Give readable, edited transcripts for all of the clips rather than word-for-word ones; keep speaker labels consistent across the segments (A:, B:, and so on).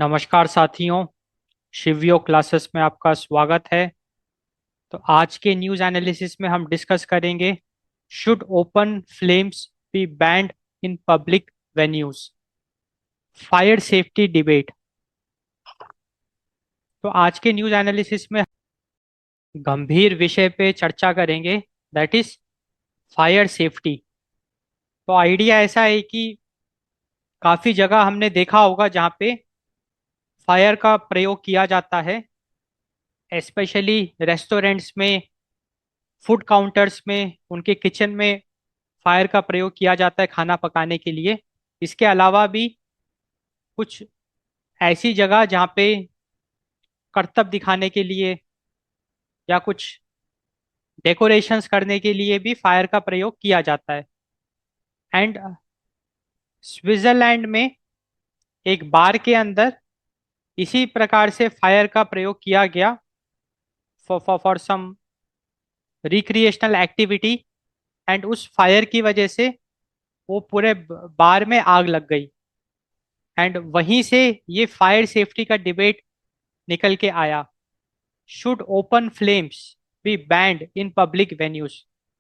A: नमस्कार साथियों। शिवयो क्लासेस में आपका स्वागत है। तो आज के न्यूज़ एनालिसिस में हम डिस्कस करेंगे, should open flames be banned in public venues, fire safety debate. तो आज के न्यूज़ एनालिसिस में गंभीर विषय पे चर्चा करेंगे, दैट इज फायर सेफ्टी। तो आइडिया ऐसा है कि काफ़ी जगह हमने देखा होगा जहाँ पे फायर का प्रयोग किया जाता है, स्पेशली रेस्टोरेंट्स में, फूड काउंटर्स में, उनके किचन में फायर का प्रयोग किया जाता है खाना पकाने के लिए। इसके अलावा भी कुछ ऐसी जगह जहाँ पे करतब दिखाने के लिए या कुछ डेकोरेशंस करने के लिए भी फायर का प्रयोग किया जाता है। एंड स्विट्जरलैंड में एक बार के अंदर इसी प्रकार से फायर का प्रयोग किया गया for some recreational activity. And उस फायर की वजह से वो पूरे बार में आग लग गई। एंड वहीं से ये फायर सेफ्टी का डिबेट निकल के आया, should open flames be banned in public venues.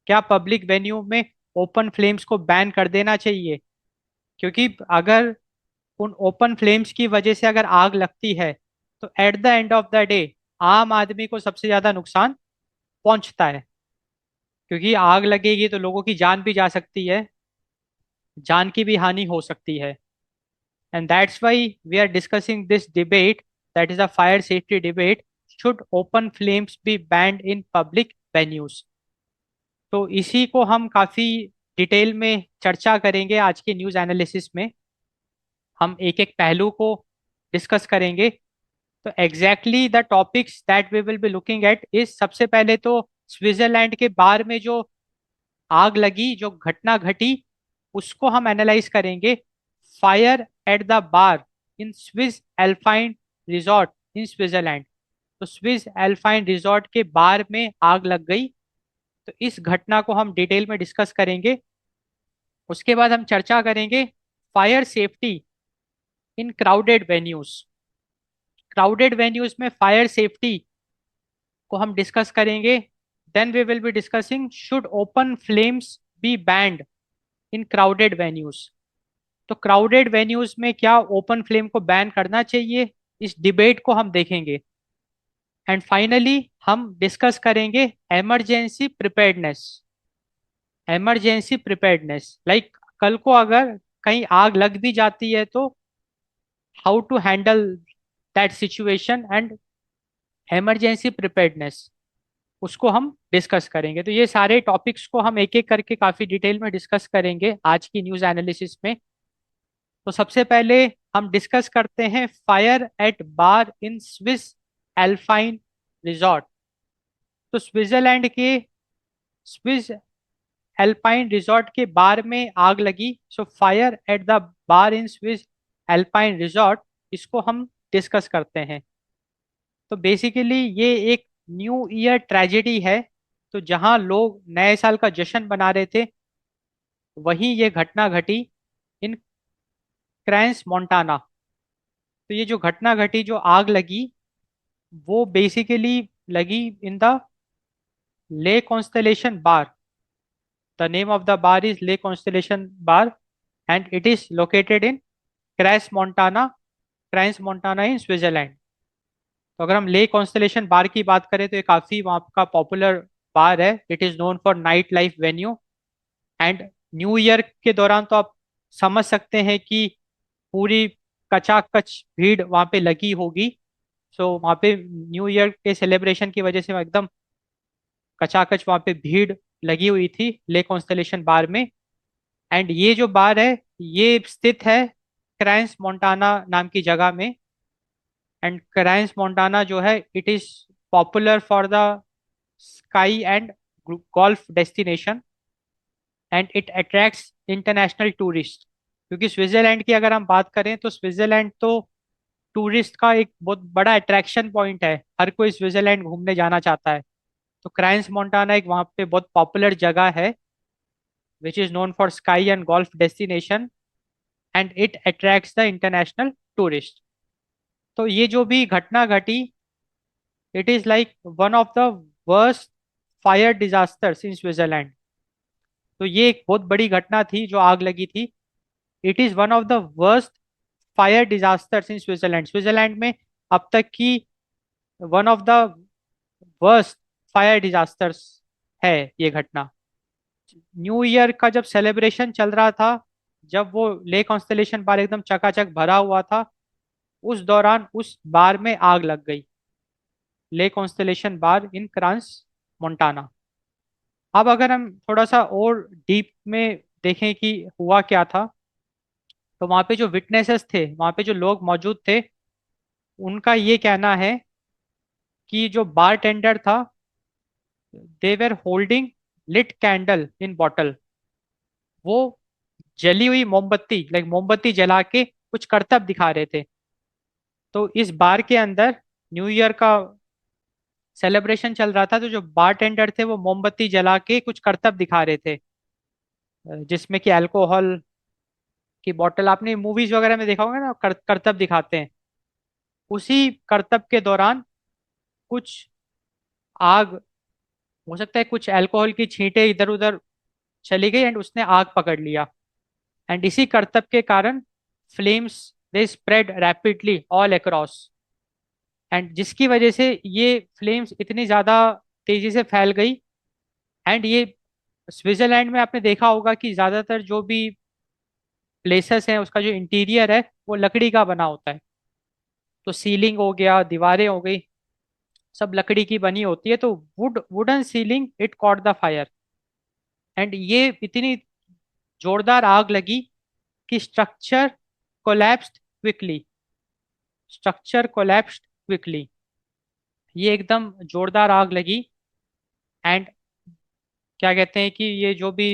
A: क्या पब्लिक वेन्यू में ओपन फ्लेम्स को बैन कर देना चाहिए? क्योंकि अगर उन ओपन फ्लेम्स की वजह से अगर आग लगती है तो at the end of the day आम आदमी को सबसे ज्यादा नुकसान पहुंचता है, क्योंकि आग लगेगी तो लोगों की जान भी जा सकती है, जान की भी हानि हो सकती है। And that's why we are discussing this debate, that is a fire safety debate, should open flames be banned in public venues. तो इसी को हम काफी डिटेल में चर्चा करेंगे आज के न्यूज़ एनालिसिस में। हम एक एक पहलू को डिस्कस करेंगे। तो exactly the topics that we will be looking at is, सबसे पहले तो स्विट्जरलैंड के बार में जो आग लगी, जो घटना घटी, उसको हम एनालाइज करेंगे। Fire at the bar in Swiss alpine resort in Switzerland. तो स्विस एल्पाइन रिजॉर्ट के बार में आग लग गई। तो इस घटना को हम डिटेल में डिस्कस करेंगे। उसके बाद हम चर्चा करेंगे fire safety in crowded venues. Crowded venues में फायर सेफ्टी को हम डिस्कस करेंगे। Then we will be discussing, should open flames be banned in crowded venues. तो क्राउडेड वेन्यूज में क्या ओपन फ्लेम को बैन करना चाहिए, इस डिबेट को हम देखेंगे। एंड फाइनली हम डिस्कस करेंगे emergency preparedness. Emergency preparedness like, कल को अगर कहीं आग लग भी जाती है तो how to handle that situation and emergency preparedness, उसको हम डिस्कस करेंगे। तो ये सारे टॉपिक्स को हम एक एक करके काफी डिटेल में डिस्कस करेंगे आज की न्यूज़ एनालिसिस में। तो सबसे पहले हम डिस्कस करते हैं fire at bar in Swiss alpine resort. तो स्विट्जरलैंड के स्विस एल्पाइन रिजॉर्ट के बार में आग लगी। So fire at the bar in Swiss alpine resort, इसको हम डिस्कस करते हैं। तो बेसिकली ये एक न्यू ईयर ट्रेजेडी है। तो जहां लोग नए साल का जश्न मना रहे थे, वहीं ये घटना घटी इन क्रैंस मोंटाना। तो ये जो घटना घटी, जो आग लगी, वो बेसिकली लगी in the Le Constellation bar. The name of the bar is Le Constellation bar and it is located in Crans Montana, Crans Montana in Switzerland. तो अगर हम ले कॉन्स्टलेशन बार की बात करें तो ये काफी वहाँ का पॉपुलर बार है। It is known for night life venue. And new year के दौरान तो आप समझ सकते हैं कि पूरी कचाकच भीड़ वहाँ पे लगी होगी। सो वहाँ पे न्यू ईयर के सेलिब्रेशन की वजह से एकदम कचाकच वहाँ पे भीड़ लगी हुई थी ले कॉन्स्टलेशन बार में। एंड ये जो बार है, ये स्थित है क्रैंस मोंटाना नाम की जगह में। एंड क्रैंस मोंटाना जो है, it is popular for the sky and golf destination and it attracts international tourist. क्योंकि स्विट्जरलैंड की अगर हम बात करें तो स्विट्जरलैंड तो टूरिस्ट का एक बहुत बड़ा अट्रैक्शन पॉइंट है। हर कोई स्विट्जरलैंड घूमने जाना चाहता है। तो क्राइंस मोंटाना एक वहाँ पे बहुत पॉपुलर जगह है, which is known for sky and golf destination and it attracts the international tourist. तो ये जो भी घटना घटी, it is like one of the worst fire disasters in Switzerland. तो ये एक बहुत बड़ी घटना थी जो आग लगी थी। It is one of the worst fire disasters in Switzerland. Switzerland में अब तक की one of the worst fire disasters है ये घटना। न्यू ईयर का जब सेलिब्रेशन चल रहा था, जब वो ले कॉन्स्टलेशन बार एकदम चकाचक भरा हुआ था, उस दौरान उस बार में आग लग गई। ले कॉन्स्टलेशन बार इन क्रांस मोंटाना। अब अगर हम थोड़ा सा और डीप में देखें कि हुआ क्या था, तो वहां पे जो विटनेसेस थे, वहां पे जो लोग मौजूद थे, उनका ये कहना है कि जो बार टेंडर था, they were holding lit candle in bottle. वो जली हुई मोमबत्ती, लाइक मोमबत्ती जला के कुछ करतब दिखा रहे थे। तो इस बार के अंदर न्यू ईयर का सेलिब्रेशन चल रहा था, तो जो बार टेंडर थे वो मोमबत्ती जला के कुछ करतब दिखा रहे थे, जिसमें कि अल्कोहल की बोतल, आपने मूवीज वगैरह में देखा होगा ना, करतब दिखाते हैं। उसी करतब के दौरान कुछ आग, हो सकता है कुछ अल्कोहल की छींटें इधर उधर चली गई एंड उसने आग पकड़ लिया। एंड इसी करतब के कारण flames they spread rapidly all across. And जिसकी वजह से ये फ्लेम्स इतनी ज़्यादा तेज़ी से फैल गई। एंड ये स्विट्जरलैंड में आपने देखा होगा कि ज़्यादातर जो भी प्लेसेस हैं, उसका जो इंटीरियर है वो लकड़ी का बना होता है। तो सीलिंग हो गया, दीवारें हो गई, सब लकड़ी की बनी होती है। तो wooden ceiling it caught the fire. And ये इतनी जोरदार आग लगी कि क्विकली स्ट्रक्चर कोलैप्स्ड क्विकली। ये एकदम जोरदार आग लगी। एंड क्या कहते हैं कि ये जो भी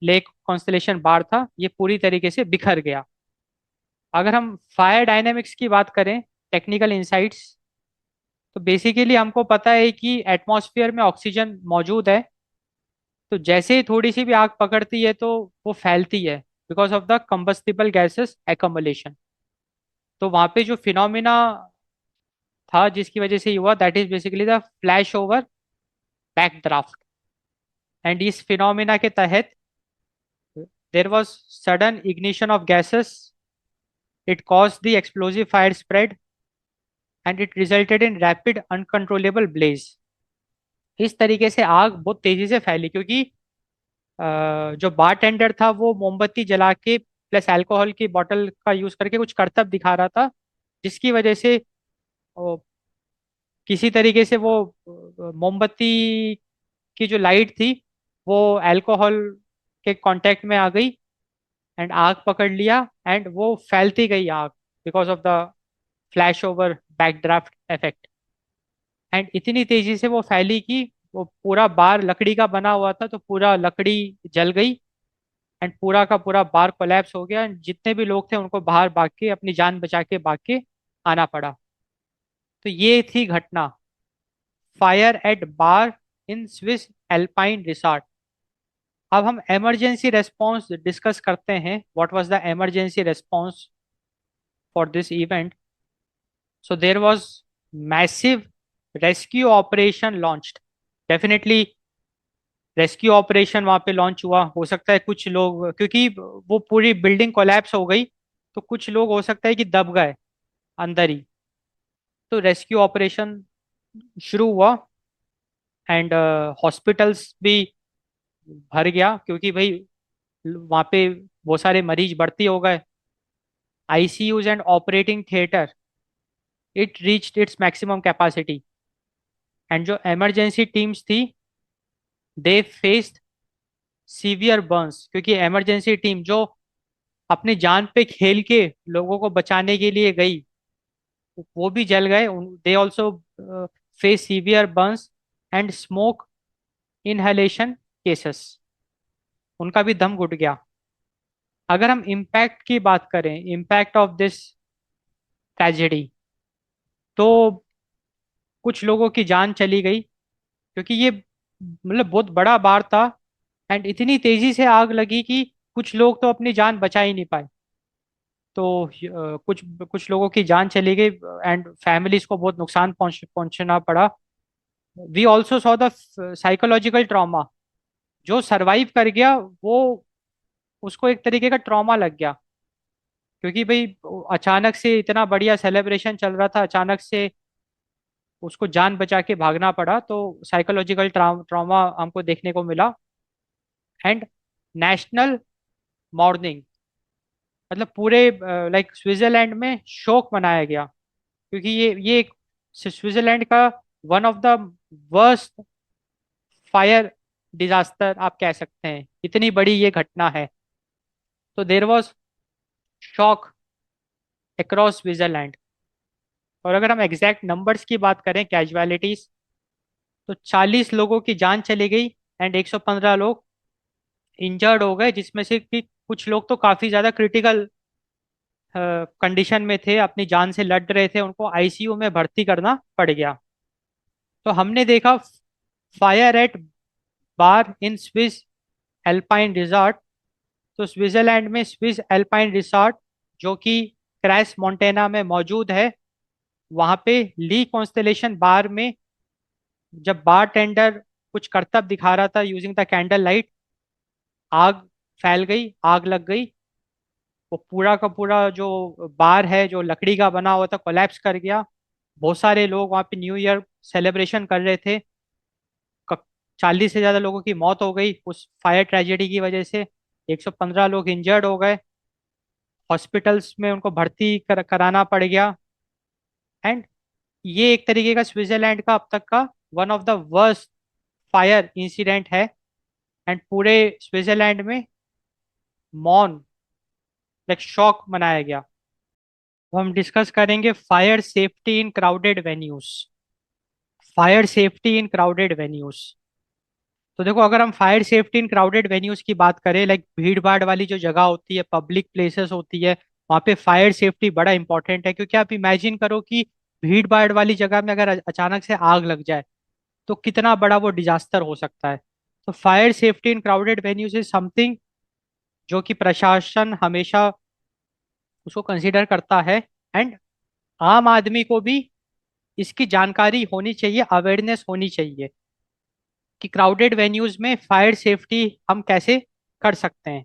A: लेक कॉन्स्टलेशन बार था, ये पूरी तरीके से बिखर गया। अगर हम फायर डायनेमिक्स की बात करें, टेक्निकल इंसाइट्स, तो बेसिकली हमको पता है कि एटमॉस्फेयर में ऑक्सीजन मौजूद है। तो जैसे ही थोड़ी सी भी आग पकड़ती है तो वो फैलती है, because of the combustible gases accumulation. तो वहाँ पे जो फिनोमिना था जिसकी वजह से ये हुआ, that is basically the flash over backdraft. And इस फिनोमिना के तहत there was sudden ignition of gases, it cause the explosive fire spread and it resulted in rapid uncontrollable blaze. इस तरीके से आग बहुत तेजी से फैली, क्योंकि जो बार टेंडर था वो मोमबत्ती जला के प्लस अल्कोहल की बोतल का यूज करके कुछ करतब दिखा रहा था, जिसकी वजह से किसी तरीके से वो मोमबत्ती की जो लाइट थी वो अल्कोहल के कांटेक्ट में आ गई एंड आग पकड़ लिया। एंड वो फैलती गई आग, because of the flash over backdraft effect. And इतनी तेजी से वो फैली कि वो पूरा बार लकड़ी का बना हुआ था, तो पूरा लकड़ी जल गई एंड पूरा का पूरा बार कोलैप्स हो गया। जितने भी लोग थे उनको बाहर भाग के, अपनी जान बचा के भाग के आना पड़ा। तो ये थी घटना, fire at bar in Swiss alpine resort. अब हम इमरजेंसी रेस्पॉन्स डिस्कस करते हैं। What was the emergency response for this event? So there was massive rescue operation launched. Definitely rescue operation वहां पे लॉन्च हुआ। हो सकता है कुछ लोग, क्योंकि वो पूरी बिल्डिंग कोलैप्स हो गई, तो कुछ लोग हो सकता है कि दब गए अंदर ही। तो रेस्क्यू ऑपरेशन शुरू हुआ एंड हॉस्पिटल्स भी भर गया, क्योंकि भाई वहाँ पे बहुत सारे मरीज भर्ती हो गए। ICUs and operating theatre, it reached its maximum capacity. And जो इमरजेंसी टीम्स थी, दे फेस्ड सीवियर बर्न्स, क्योंकि इमरजेंसी टीम जो अपनी जान पे खेल के लोगों को बचाने के लिए गई, वो भी जल गए। They also face severe Burns and smoke inhalation cases, उनका भी दम घुट गया। अगर हम इम्पैक्ट की बात करें, इम्पैक्ट ऑफ दिस ट्रेजेडी, तो कुछ लोगों की जान चली गई, क्योंकि ये मतलब बहुत बड़ा बार था। एंड इतनी तेजी से आग लगी कि कुछ लोग तो अपनी जान बचा ही नहीं पाए। तो कुछ कुछ लोगों की जान चली गई एंड फैमिलीज को बहुत नुकसान पहुंचना पड़ा। We also saw the psychological trauma. जो सरवाइव कर गया वो, उसको एक तरीके का ट्रॉमा लग गया, क्योंकि भाई अचानक से इतना बढ़िया सेलिब्रेशन चल रहा था, अचानक से उसको जान बचा के भागना पड़ा, तो साइकोलॉजिकल ट्रॉमा हमको देखने को मिला। एंड नेशनल मॉर्निंग, मतलब पूरे लाइक स्विट्जरलैंड में शोक मनाया गया, क्योंकि ये एक स्विट्जरलैंड का one of the worst fire disaster आप कह सकते हैं, इतनी बड़ी ये घटना है। तो there was shock across Switzerland. और अगर हम एग्जैक्ट नंबर्स की बात करें, कैजुअलिटीज, तो 40 लोगों की जान चली गई एंड 115 लोग इंजर्ड हो गए, जिसमें से कि कुछ लोग तो काफी ज्यादा क्रिटिकल कंडीशन में थे, अपनी जान से लड़ रहे थे, उनको आईसीयू में भर्ती करना पड़ गया। तो हमने देखा fire at bar in Swiss alpine resort. तो स्विट्जरलैंड में स्विस एल्पाइन रिसॉर्ट, जो कि क्राइस मोंटेना में मौजूद है, वहां पे ली कॉन्स्टेलेशन बार में जब बार टेंडर कुछ करतब दिखा रहा था यूजिंग द कैंडल लाइट, आग फैल गई, आग लग गई। वो पूरा का पूरा जो बार है, जो लकड़ी का बना हुआ था, कोलैप्स कर गया। बहुत सारे लोग वहाँ पे न्यू ईयर सेलिब्रेशन कर रहे थे। 40 से ज्यादा लोगों की मौत हो गई उस फायर ट्रेजेडी की वजह से। 115 लोग इंजर्ड हो गए, हॉस्पिटल्स में उनको भर्ती कराना पड़ गया। एंड ये एक तरीके का स्विट्जरलैंड का अब तक का one of the worst fire incident है। एंड पूरे स्विट्जरलैंड में मौन, लाइक शॉक मनाया गया। तो हम डिस्कस करेंगे fire safety in crowded venues. Fire safety in crowded venues. तो देखो, अगर हम fire safety in crowded venues की बात करें, लाइक भीड़ भाड़ वाली जो जगह होती है, पब्लिक प्लेसेस होती है, वहाँ पे फायर सेफ्टी बड़ा इंपॉर्टेंट है। क्योंकि आप इमेजिन करो कि भीड़ भाड़ वाली जगह में अगर अचानक से आग लग जाए, तो कितना बड़ा वो डिजास्टर हो सकता है। तो fire safety in crowded venues is something जो कि प्रशासन हमेशा उसको कंसिडर करता है। एंड आम आदमी को भी इसकी जानकारी होनी चाहिए, अवेयरनेस होनी चाहिए कि क्राउडेड वेन्यूज में फायर सेफ्टी हम कैसे कर सकते हैं।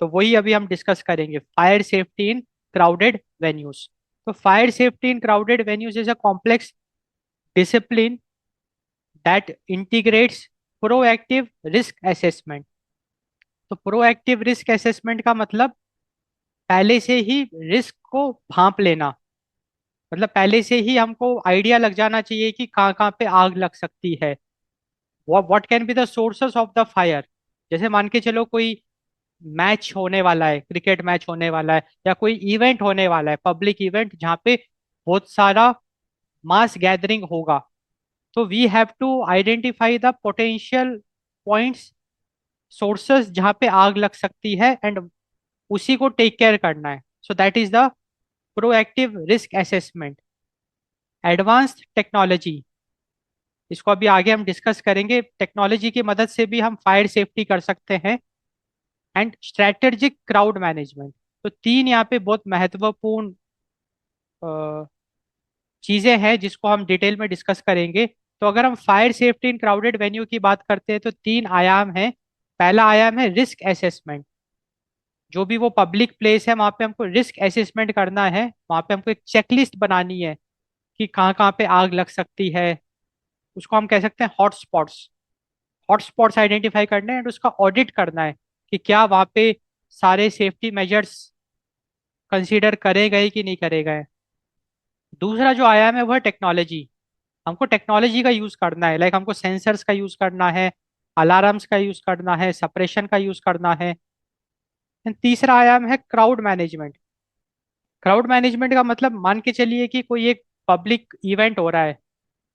A: तो वही अभी हम डिस्कस करेंगे, fire safety in crowded venues. तो fire safety in crowded venues is a complex discipline that integrates proactive risk assessment. तो प्रोएक्टिव रिस्क असेसमेंट का मतलब पहले से ही रिस्क को भांप लेना। मतलब पहले से ही हमको आइडिया लग जाना चाहिए कि कहाँ कहाँ पे आग लग सकती है, what can be the sources of the fire. जैसे मान के चलो कोई मैच होने वाला है, क्रिकेट मैच होने वाला है, या कोई इवेंट होने वाला है, पब्लिक इवेंट जहाँ पे बहुत सारा मास गैदरिंग होगा। तो we have to identify the potential points, sources जहाँ पे आग लग सकती है, एंड उसी को टेक केयर करना है। So that is the proactive risk assessment. Advanced technology, इसको अभी आगे हम डिस्कस करेंगे। टेक्नोलॉजी की मदद से भी हम फायर सेफ्टी कर सकते हैं। And strategic crowd management. तो तीन यहाँ पे बहुत महत्वपूर्ण चीजें हैं जिसको हम डिटेल में डिस्कस करेंगे। तो अगर हम fire safety in crowded venue की बात करते हैं, तो तीन आयाम हैं। पहला आयाम है रिस्क असेसमेंट। जो भी वो पब्लिक प्लेस है, वहाँ पे हमको रिस्क असेसमेंट करना है, वहाँ पे हमको एक चेकलिस्ट बनानी है कि कहाँ कहाँ पे आग लग सकती है। उसको हम कह सकते हैं हॉटस्पॉट्स। हॉटस्पॉट्स आइडेंटिफाई करने हैं और उसका ऑडिट करना है कि क्या वहाँ पे सारे सेफ्टी मेजर्स कंसीडर करे गए कि नहीं करे गए। दूसरा जो आयाम है वो है टेक्नोलॉजी। हमको टेक्नोलॉजी का यूज करना है, लाइक हमको सेंसर्स का यूज करना है, अलार्म्स का यूज करना है, सप्रेशन का यूज करना है। And तीसरा आयाम है क्राउड मैनेजमेंट। क्राउड मैनेजमेंट का मतलब मान के चलिए कि कोई एक पब्लिक इवेंट हो रहा है,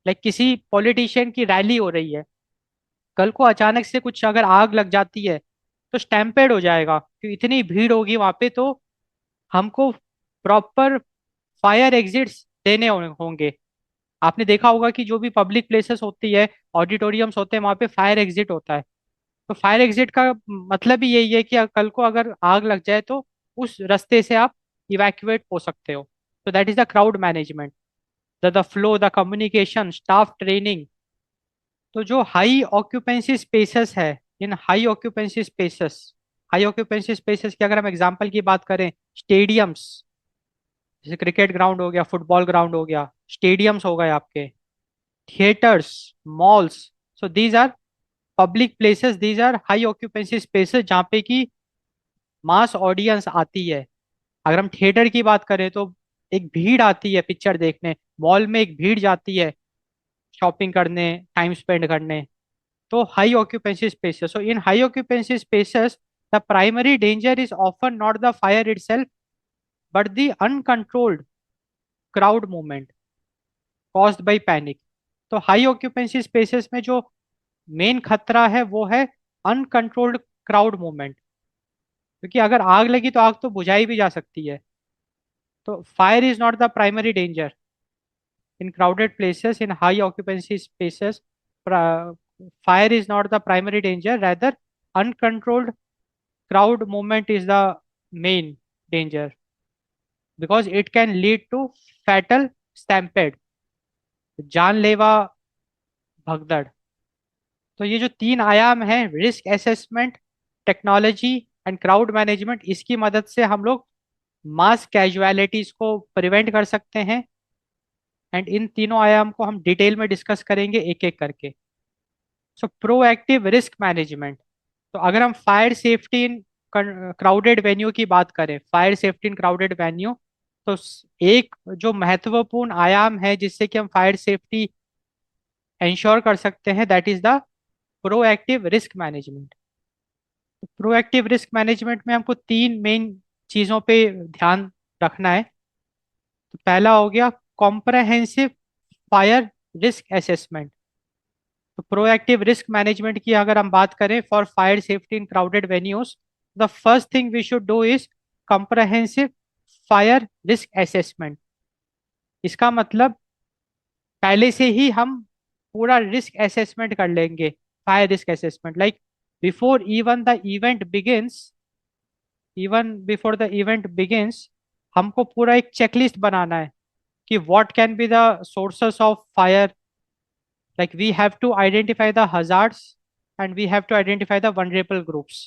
A: लाइक किसी पॉलिटिशियन की रैली हो रही है, कल को अचानक से कुछ अगर आग लग जाती है, तो स्टैम्पेड हो जाएगा, क्योंकि इतनी भीड़ होगी वहां पे। तो हमको प्रॉपर फायर एग्जिट्स देने होंगे। आपने देखा होगा कि जो भी पब्लिक प्लेसेस होती है, ऑडिटोरियम्स होते हैं, वहां पे फायर एग्जिट होता है। तो फायर एग्जिट का मतलब ही यही है कि कल को अगर आग लग जाए तो उस रास्ते से आप इवैक्यूएट हो सकते हो। तो that is the crowd management, the flow, the communication, staff training. तो जो हाई ऑक्यूपेंसी स्पेसेस है, इन हाई ऑक्यूपेंसी स्पेसेस की अगर हम एग्जांपल की बात करें, स्टेडियम्स, जैसे क्रिकेट ग्राउंड हो गया, फुटबॉल ग्राउंड हो गया, स्टेडियम्स हो गए आपके, theatres, malls. So these are public places, these are high occupancy spaces जहाँ पे की मास ऑडियंस आती है। अगर हम थिएटर की बात करें तो एक भीड़ आती है पिक्चर देखने, मॉल में एक भीड़ जाती है शॉपिंग करने, टाइम स्पेंड करने। तो high occupancy spaces, so in high occupancy spaces the primary danger is often not the fire itself but the uncontrolled crowd movement caused by panic। तो हाई ऑक्यूपेंसी स्पेसेस में जो main खतरा है वो है uncontrolled crowd movement, क्योंकि अगर आग लगी तो आग तो बुझाई भी जा सकती है। तो fire is not the primary danger in crowded places, in high occupancy spaces. Fire is not the primary danger, rather uncontrolled crowd movement is the main danger because it can lead to fatal stampede, जानलेवा भगदड़। तो ये जो तीन आयाम हैं, risk assessment, technology and crowd management, इसकी मदद से हम लोग मास कैजुअलिटीज को प्रिवेंट कर सकते हैं। एंड इन तीनों आयाम को हम डिटेल में डिस्कस करेंगे एक एक करके। सो प्रोएक्टिव रिस्क मैनेजमेंट। तो अगर हम fire safety in crowded venue की बात करें, fire safety in crowded venue, तो एक जो महत्वपूर्ण आयाम है जिससे कि हम फायर सेफ्टी इंश्योर कर सकते हैं, that is the proactive risk management. Proactive risk management में हमको तीन मेन चीजों पे ध्यान रखना है। तो पहला हो गया कॉम्प्रहेंसिव फायर रिस्क असेसमेंट। तो प्रोएक्टिव रिस्क मैनेजमेंट की अगर हम बात करें for fire safety in crowded venues, the first thing we should do is comprehensive fire risk assessment. इसका मतलब पहले से ही हम पूरा रिस्क असेसमेंट कर लेंगे। Fire risk assessment like before even the event begins, even before the event begins हमको पूरा एक चेकलिस्ट बनाना है कि what can be the sources of fire. like we have to identify the hazards and we have to identify the vulnerable groups।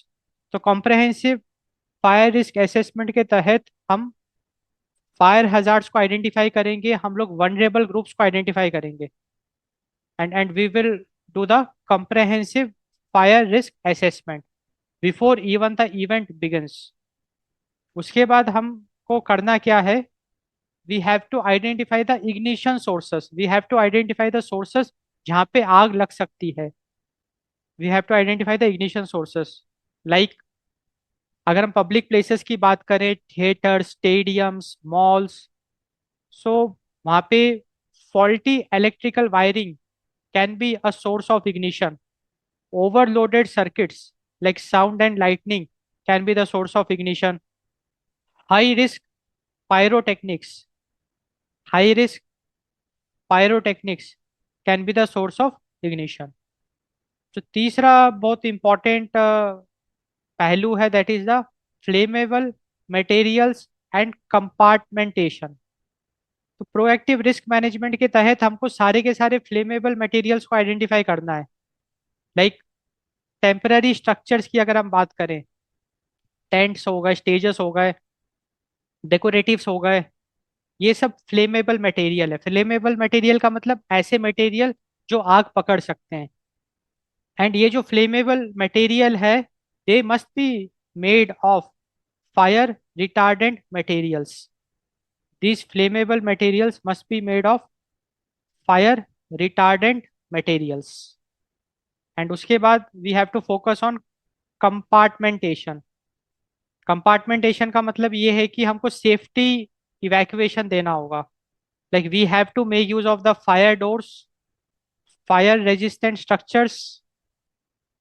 A: तो comprehensive fire risk assessment के तहत हम fire hazards को आइडेंटिफाई करेंगे, हम लोग vulnerable ग्रुप्स को identify करेंगे, and we will do the comprehensive fire risk assessment before even the event begins. उसके बाद हमको करना क्या है, we have to identify the ignition sources, we have to identify the sources जहाँ पे आग लग सकती है। We have to identify the ignition sources. Like अगर हम पब्लिक प्लेसेस की बात करें, थिएटर, स्टेडियम्स, मॉल्स, सो वहाँ पे faulty electrical wiring can be a source of ignition. Overloaded circuits like sound and lightning can be the source of ignition. High risk pyrotechnics, high risk pyrotechnics can be the source of ignition. तो तीसरा बहुत important पहलू है, that is the flammable materials and compartmentation. तो proactive risk management के तहत हमको सारे के सारे फ्लेमेबल मटेरियल्स को आइडेंटिफाई करना है। लाइक टेम्पररी स्ट्रक्चर्स की अगर हम बात करें, टेंट्स हो गए, स्टेजेस हो गए, डेकोरेटिव्स हो गए, ये सब फ्लेमेबल मटेरियल है। फ्लेमेबल मटेरियल का मतलब ऐसे मटेरियल जो आग पकड़ सकते हैं। एंड ये जो फ्लेमेबल मटेरियल है, they must be made of fire retardant materials। These flammable materials must be made of fire retardant materials। And उसके बाद we have to focus on compartmentation। compartmentation का मतलब ये है कि हमको safety evacuation देना होगा। Like we have to make use of the fire doors, fire resistant structures।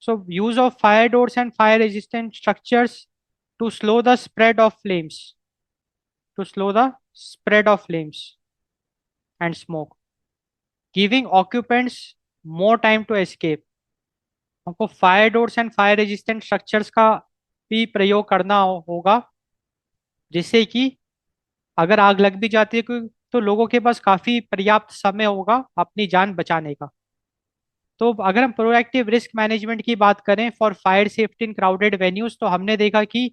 A: So use of fire doors and fire resistant structures to slow the spread of flames, to slow the spread of flames and smoke, giving occupants more time to escape। हमको fire doors and fire resistant structures का भी प्रयोग करना होगा, जिससे कि अगर आग लग भी जाती है तो लोगों के पास काफी पर्याप्त समय होगा अपनी जान बचाने का। तो अगर हम प्रोएक्टिव रिस्क मैनेजमेंट की बात करें for fire safety in crowded venues, तो हमने देखा कि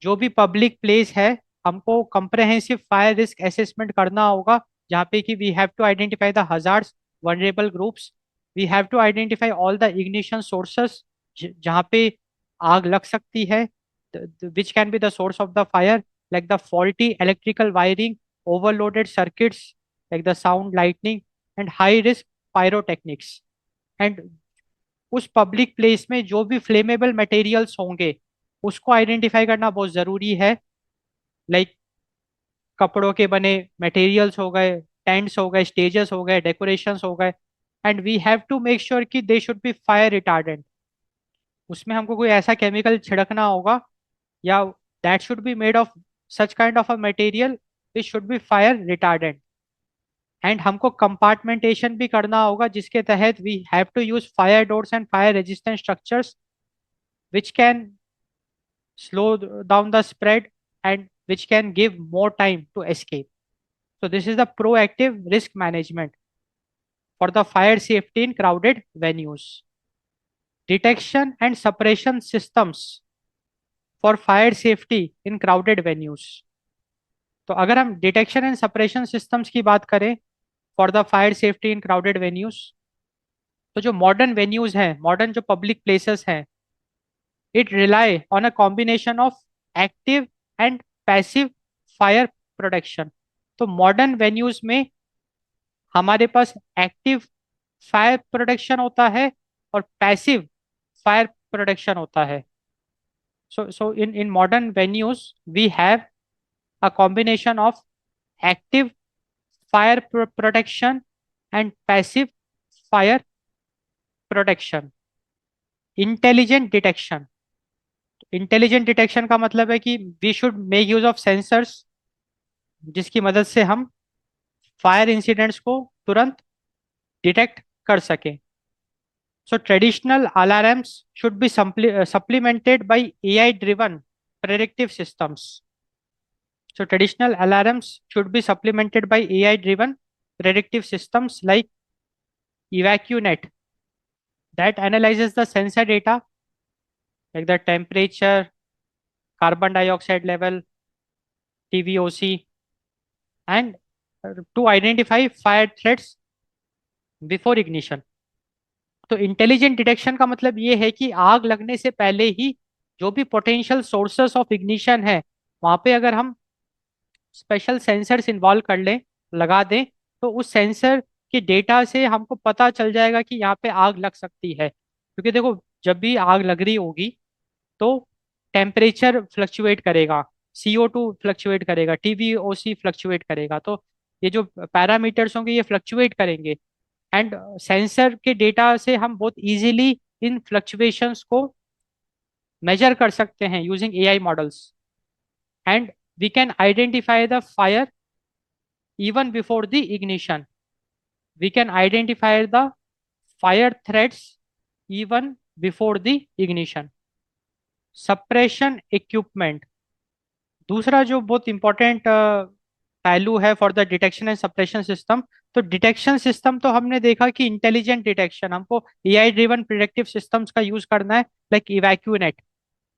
A: जो भी पब्लिक प्लेस है, हमको कंप्रहेंसिव फायर रिस्क असेसमेंट करना होगा, जहाँ पे कि we have to identify the hazards, vulnerable groups, we have to identify all the ignition sources, जहाँ पे आग लग सकती है, which can be the source of the fire, like the faulty electrical wiring, overloaded circuits, like the sound lightning and high risk pyrotechnics. And उस public place में जो भी फ्लेमेबल मटेरियल्स होंगे उसको आइडेंटिफाई करना बहुत जरूरी है, लाइक कपड़ों के बने मटेरियल्स हो गए, टेंट्स हो गए, स्टेजेस हो गए, डेकोरेशंस हो गए। And we have to make sure कि they should be fire retardant. उसमें हमको कोई ऐसा केमिकल छिड़कना होगा, या that should be made of such kind of a material which should be fire retardant. And हमको कंपार्टमेंटेशन भी करना होगा, जिसके तहत we have to use fire doors and fire resistant structures which can slow down the spread and which can give more time to escape. So this is the proactive risk management for the fire safety in crowded venues. Detection and suppression systems for fire safety in crowded venues. तो अगर हम detection and suppression systems की बात करें for the fire safety in crowded venues, तो जो modern venues हैं, modern जो पब्लिक प्लेसेस हैं, it rely on a combination of active and passive fire protection। तो मॉडर्न वेन्यूज में हमारे पास एक्टिव फायर प्रोटेक्शन होता है और पैसिव फायर प्रोटेक्शन होता है। so in modern venues we have a combination of active fire protection and passive fire protection। Intelligent detection, intelligent detection का मतलब है कि we should make use of sensors, जिसकी मदद से हम फायर इंसिडेंट्स को तुरंत डिटेक्ट कर सकें। सो traditional alarms should be supplemented by AI driven predictive systems। So traditional alarms should be supplemented by AI driven predictive systems like EvacuNet that analyzes the sensor data like the temperature, carbon dioxide level, TVOC, and to identify fire threats before ignition। तो intelligent detection का मतलब ये है कि आग लगने से पहले ही जो भी पोटेंशियल सोर्सेस ऑफ इग्निशन है, वहां पे अगर हम स्पेशल सेंसर्स इन्वॉल्व कर लें, लगा दें, तो उस सेंसर के डेटा से हमको पता चल जाएगा कि यहाँ पे आग लग सकती है। क्योंकि देखो, जब भी आग लग रही होगी तो टेम्परेचर फ्लक्चुएट करेगा, CO2 फ्लक्चुएट करेगा, TVOC फ्लक्चुएट करेगा। तो ये जो पैरामीटर्स होंगे ये फ्लक्चुएट करेंगे, एंड सेंसर के डेटा से हम बहुत इजीली इन फ्लक्चुएशंस को मेजर कर सकते हैं using AI models. And we can identify the fire even before the ignition। We can identify the fire threats even before the ignition। Suppression equipment दूसरा जो बहुत इंपॉर्टेंट पहलू है for the detection and suppression system. तो detection system तो हमने देखा कि इंटेलिजेंट डिटेक्शन, हमको AI ड्रिवन प्रिडिक्टिव सिस्टम्स का यूज करना है, लाइक इवैक्यूनेट।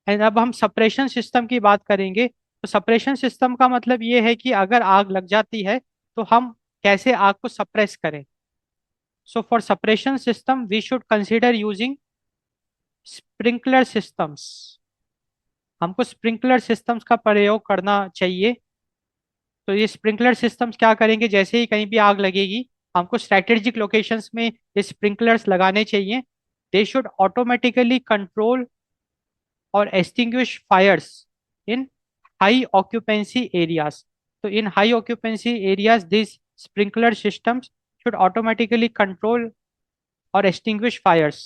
A: एंड अब हम सप्रेशन सिस्टम की बात करेंगे। तो सप्रेशन सिस्टम का मतलब ये है कि अगर आग लग जाती है तो हम कैसे आग को सप्रेस करें। So for suppression system we should consider using sprinkler systems. हमको स्प्रिंकलर सिस्टम्स का प्रयोग करना चाहिए। तो ये स्प्रिंकलर सिस्टम्स क्या करेंगे, जैसे ही कहीं भी आग लगेगी हमको स्ट्रेटेजिक लोकेशंस में ये स्प्रिंकलर्स लगाने चाहिए। दे शुड ऑटोमेटिकली कंट्रोल और extinguish fires in high occupancy areas। So in high occupancy areas, these sprinkler systems should automatically control or extinguish fires।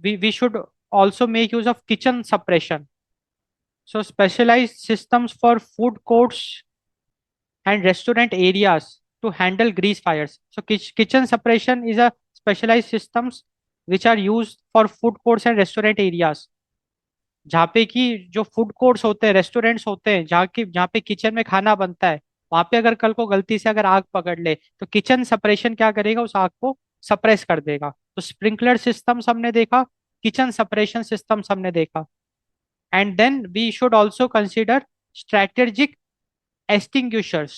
A: We should also make use of kitchen suppression। So specialized systems for food courts and restaurant areas to handle grease fires। So kitchen suppression is a specialized systems which are used for food courts and restaurant areas जहाँ पे कि जो food courts होते हैं, restaurants होते हैं, जहाँ पे किचन में खाना बनता है, वहां पे अगर कल को गलती से अगर आग पकड़ ले, तो किचन सेपरेशन क्या करेगा, उस आग को सप्रेस कर देगा। तो स्प्रिंकलर सिस्टम्स हमने देखा, किचन सेपरेशन सिस्टम्स हमने देखा। And then we should also consider strategic extinguishers.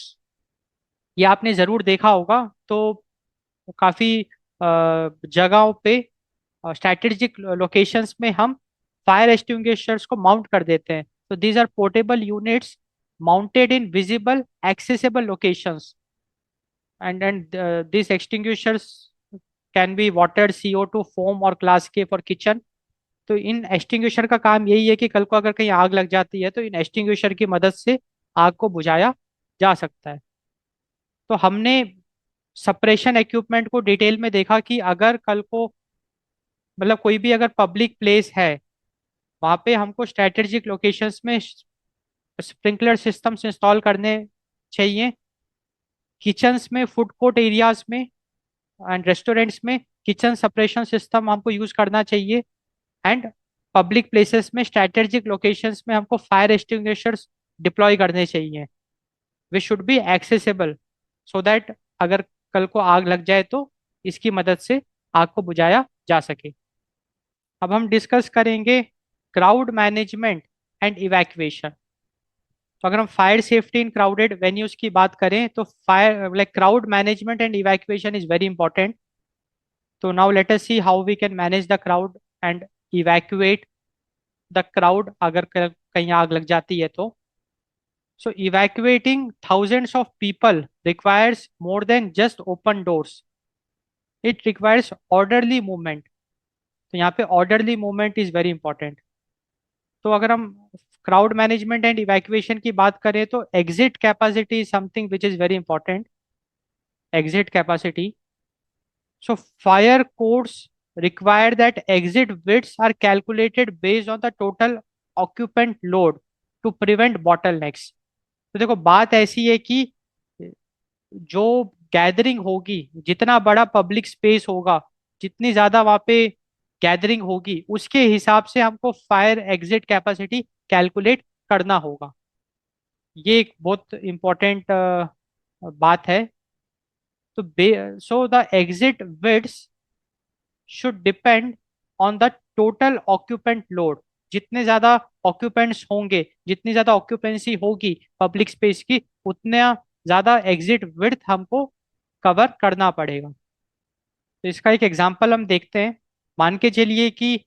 A: ये आपने जरूर देखा होगा। तो काफी जगहों पे, स्ट्रेटेजिक लोकेशंस में हम फायर एक्सटिंग्विशर्स को माउंट कर देते हैं। तो these are portable units mounted in visible accessible locations. And this extinguishers can be water, CO2, foam और ग्लास के फॉर किचन। तो इन एक्सटिंग्विशर का काम यही है कि कल को अगर कहीं आग लग जाती है तो इन एक्सटिंग्विशर की मदद से आग को बुझाया जा सकता है। तो हमने सप्रेशन इक्विपमेंट को डिटेल में देखा कि अगर कल को, मतलब कोई भी अगर पब्लिक प्लेस है, वहां पे हमको स्ट्रेटेजिक लोकेशंस में स्प्रिंकलर सिस्टम्स इंस्टॉल करने चाहिए। किचन्स में, फूड कोर्ट एरियाज में एंड रेस्टोरेंट्स में किचन सेपरेशन सिस्टम हमको यूज करना चाहिए। एंड पब्लिक प्लेसेस में, स्ट्रेटेजिक लोकेशंस में हमको फायर एक्सटिंग्विशर्स डिप्लॉय करने चाहिए। They should be accessible so that अगर कल को आग लग जाए तो इसकी मदद से आग को बुझाया जा सके। अब हम डिस्कस करेंगे क्राउड मैनेजमेंट एंड इवैक्यूएशन। तो अगर हम fire safety in crowded venues की बात करें तो fire like crowd management and evacuation is very important. तो now let us see how we can manage the crowd and evacuate the crowd अगर कहीं आग लग जाती है तो। So evacuating thousands of people requires more than just open doors. It requires orderly movement. तो यहाँ पे orderly movement is very important. तो अगर हम क्राउड मैनेजमेंट एंड इवैक्यूएशन की बात करें तो exit capacity is something which is very important. Exit capacity, so fire codes require that exit widths are calculated based on the total occupant load to prevent bottlenecks. तो देखो बात ऐसी है कि जो गैदरिंग होगी, जितना बड़ा पब्लिक स्पेस होगा, जितनी ज्यादा वहां पे गैदरिंग होगी, उसके हिसाब से हमको फायर एग्जिट कैपेसिटी कैलकुलेट करना होगा। ये एक बहुत इंपॉर्टेंट बात है। तो so the exit widths should depend on the total occupant load. जितने ज्यादा ऑक्यूपेंट्स होंगे, जितनी ज्यादा ऑक्यूपेंसी होगी पब्लिक स्पेस की, उतना ज्यादा एग्जिट विड्थ हमको कवर करना पड़ेगा। तो इसका एक एग्जांपल हम देखते हैं। मान के चलिए कि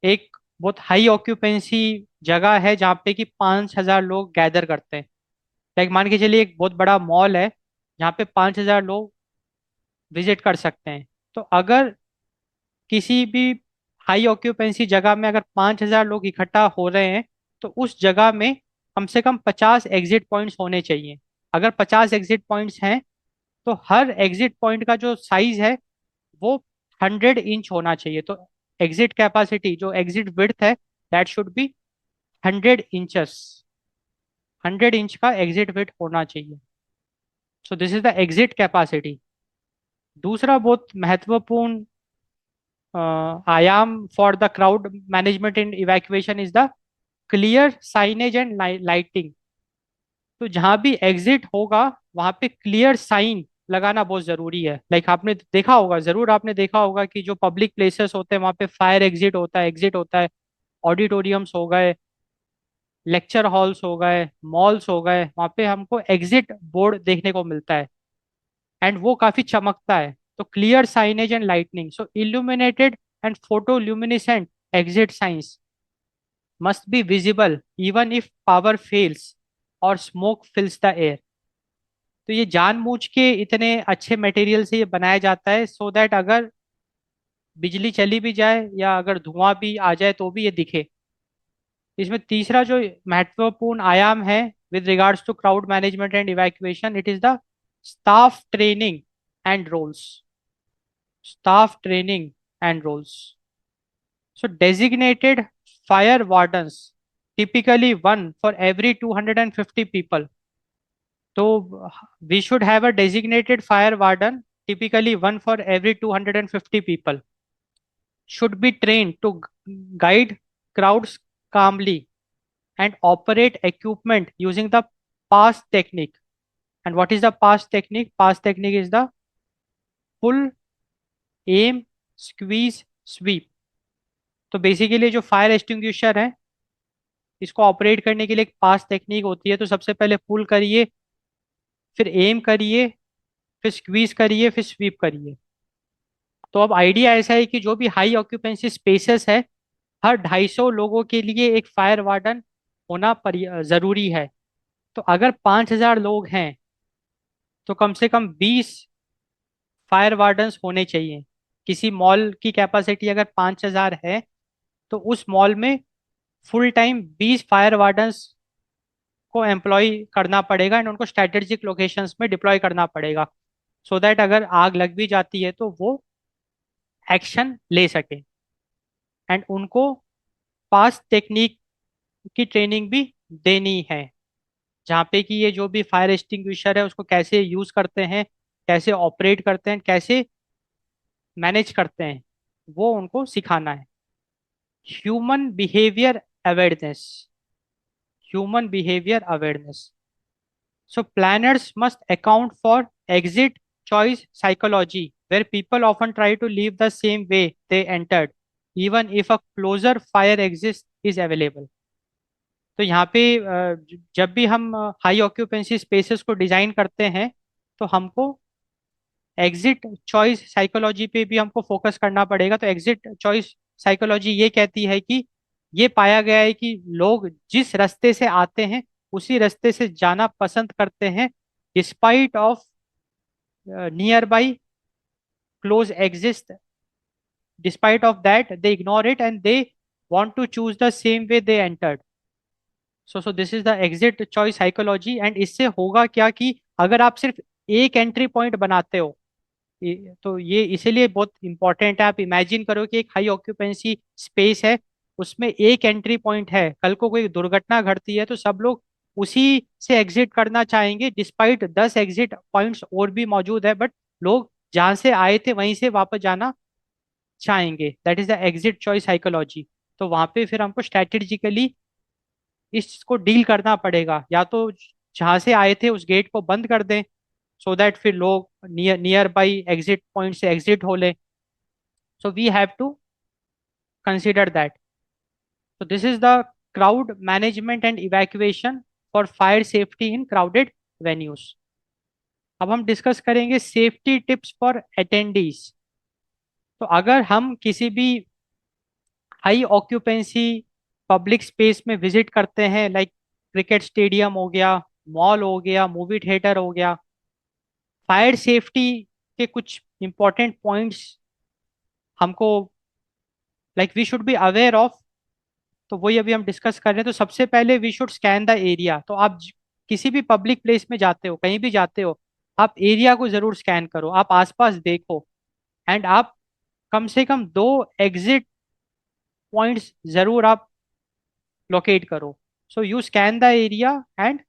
A: एक बहुत हाई ऑक्यूपेंसी जगह है जहाँ पे कि 5,000 लोग गैदर करते हैं। लाइक मान के चलिए एक बहुत बड़ा मॉल है जहाँ पे 5,000 लोग विजिट कर सकते हैं। तो अगर किसी भी हाई ऑक्यूपेंसी जगह में अगर 5,000 लोग इकट्ठा हो रहे हैं, तो उस जगह में कम से कम 50 एग्जिट पॉइंट्स होने चाहिए। अगर 50 एग्जिट पॉइंट्स हैं तो हर एग्जिट पॉइंट का जो साइज है वो 100 इंच होना चाहिए। तो एग्जिट कैपेसिटी, जो एग्जिट विड्थ है, that should B 100 inches. 100 inch का एग्जिट विड्थ होना चाहिए। सो this is the exit capacity. दूसरा बहुत महत्वपूर्ण आयाम for the crowd management in evacuation is the clear signage and lighting. तो जहां भी एग्जिट होगा वहां पे क्लियर साइन लगाना बहुत जरूरी है। लाइक आपने देखा होगा, जरूर आपने देखा होगा कि जो पब्लिक प्लेसेस होते हैं वहां पे फायर एग्जिट होता है, एग्जिट होता है। ऑडिटोरियम्स हो गए, लेक्चर हॉल्स हो गए, मॉल्स हो गए, वहां पे हमको एग्जिट बोर्ड देखने को मिलता है। एंड वो काफी चमकता है। तो clear signage and lightning, so illuminated and photoluminescent exit signs must be visible even if power fails or smoke fills the air. तो ये जानबूझ के इतने अच्छे मटेरियल से ये बनाया जाता है सो दैट अगर बिजली चली भी जाए या अगर धुआं भी आ जाए तो भी ये दिखे। इसमें तीसरा जो महत्वपूर्ण आयाम है with regards to crowd management and evacuation, it is the staff training and roles. Staff training and roles, so designated fire wardens, typically one for every 250 people. So we should have a designated fire warden, typically one for every 250 people, should be trained to guide crowds calmly and operate equipment using the pass technique. And what is the pass technique? Pass technique is the pull, aim, squeeze, sweep. तो basically जो fire extinguisher है, इसको operate करने के लिए एक पास technique होती है। तो सबसे पहले पुल करिए, फिर एम करिए, फिर स्क्वीज करिए, फिर स्वीप करिए। तो अब आइडिया ऐसा है कि जो भी हाई ऑक्यूपेंसी स्पेसेस है, हर 250 लोगों के लिए एक फायर वार्डन होना जरूरी है। तो अगर 5000 लोग हैं तो कम से कम 20 फायर वार्डन्स होने चाहिए। किसी मॉल की कैपेसिटी अगर 5000 है तो उस मॉल में फुल टाइम 20 फायर वार्डन्स को एम्प्लॉय करना पड़ेगा एंड उनको स्ट्रेटेजिक लोकेशंस में डिप्लॉय करना पड़ेगा, सो दैट अगर आग लग भी जाती है तो वो एक्शन ले सके। एंड उनको पास टेक्निक की ट्रेनिंग भी देनी है, जहाँ पे कि ये जो भी फायर एक्सटिंग्विशर है उसको कैसे यूज करते हैं, कैसे ऑपरेट करते हैं, कैसे मैनेज करते हैं, वो उनको सिखाना है। Human behaviour awareness, human behaviour awareness. So planners must account for exit choice psychology, where people often try to leave the same way they entered, even if a closer fire exit is available. तो यहाँ पे जब भी हम high occupancy spaces को design करते हैं तो हमको एग्जिट चॉइस साइकोलॉजी पे भी हमको फोकस करना पड़ेगा। तो एग्जिट चॉइस साइकोलॉजी ये कहती है कि ये पाया गया है कि लोग जिस रास्ते से आते हैं उसी रास्ते से जाना पसंद करते हैं, despite of near by close exist, despite of that they ignore it and they want to choose the same way they entered. So this is the exit choice psychology. And इससे होगा क्या कि अगर आप सिर्फ एक एंट्री पॉइंट बनाते हो, तो ये इसीलिए बहुत इंपॉर्टेंट है। आप इमेजिन करो कि एक हाई ऑक्यूपेंसी स्पेस है, उसमें एक एंट्री पॉइंट है, कल को कोई दुर्घटना घटती है तो सब लोग उसी से एग्जिट करना चाहेंगे, डिस्पाइट 10 एग्जिट पॉइंट्स और भी मौजूद है, बट लोग जहां से आए थे वहीं से वापस जाना चाहेंगे। That is the exit choice psychology. तो वहां पे फिर हमको स्ट्रेटेजिकली इसको डील करना पड़ेगा, या तो जहां से आए थे उस गेट को बंद कर दें सो दैट फिर लोग नियर बाई एग्जिट पॉइंट से एग्जिट हो ले। So we have to consider that. So this is the crowd management and evacuation for fire safety in crowded venues. अब हम डिस्कस करेंगे सेफ्टी टिप्स फॉर अटेंडीज। तो अगर हम किसी भी हाई ऑक्यूपेंसी पब्लिक स्पेस में विजिट करते हैं, लाइक क्रिकेट स्टेडियम हो गया, मॉल हो गया, मूवी थिएटर हो गया, फायर सेफ्टी के कुछ इंपॉर्टेंट पॉइंट्स हमको like we should be aware of, तो वही अभी हम डिस्कस कर रहे हैं। तो सबसे पहले we should scan the area. तो आप किसी भी पब्लिक प्लेस में जाते हो, कहीं भी जाते हो, आप एरिया को जरूर स्कैन करो, आप आसपास देखो, एंड आप कम से कम 2 एग्जिट पॉइंट्स जरूर आप लोकेट करो। So you scan the area and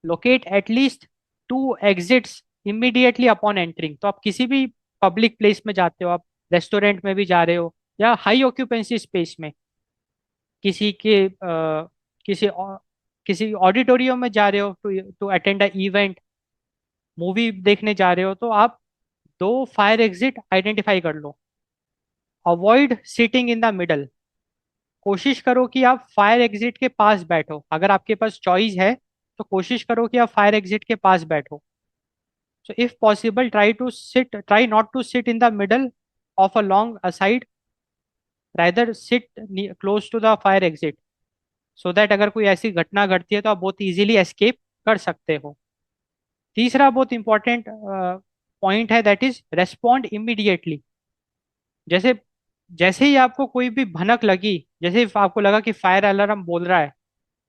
A: locate at least 2 exits immediately upon entering. तो आप किसी भी पब्लिक प्लेस में जाते हो, आप रेस्टोरेंट में भी जा रहे हो या हाई ऑक्यूपेंसी स्पेस में किसी के किसी किसी ऑडिटोरियम में जा रहे हो to to attend a event, movie देखने जा रहे हो, तो आप 2 फायर एग्जिट आइडेंटिफाई कर लो। Avoid sitting in the middle. कोशिश करो कि आप फायर एग्जिट के पास बैठो, अगर आपके पास चॉइस है तो कोशिश करो कि आप फायर एग्जिट के पास बैठो। So if possible try not to sit in the middle of a long aside, rather sit close to the fire exit, so that अगर कोई ऐसी घटना घटती है तो आप बहुत इजीली एस्केप कर सकते हो। तीसरा बहुत इंपॉर्टेंट पॉइंट है, दैट इज रेस्पॉन्ड इमीडिएटली। जैसे जैसे ही आपको कोई भी भनक लगी, जैसे ही आपको लगा कि फायर अलार्म बोल रहा है,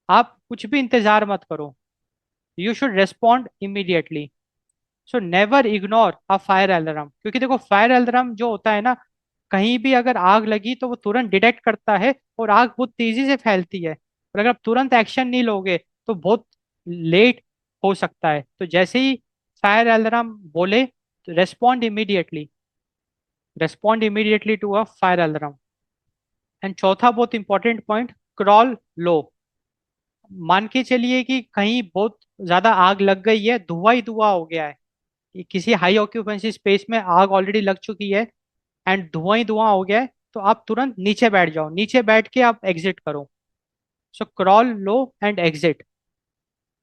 A: आप कुछ भी इंतजार मत करो, you should respond immediately. So never ignore a fire alarm, क्योंकि देखो फायर अलार्म जो होता है ना, कहीं भी अगर आग लगी तो वो तुरंत डिटेक्ट करता है और आग बहुत तेजी से फैलती है, और अगर आप तुरंत एक्शन नहीं लोगे तो बहुत लेट हो सकता है। तो जैसे ही फायर अलार्म बोले तो respond immediately to a fire alarm. And चौथा बहुत इंपॉर्टेंट पॉइंट, क्रॉल लो। मान के चलिए कि कहीं बहुत ज्यादा आग लग गई है, धुआं ही धुआं हो गया है, कि किसी हाई ऑक्यूपेंसी स्पेस में आग ऑलरेडी लग चुकी है एंड धुआं ही धुआं हो गया है, तो आप तुरंत नीचे बैठ जाओ, नीचे बैठ के आप एग्जिट करो। So crawl low and exit.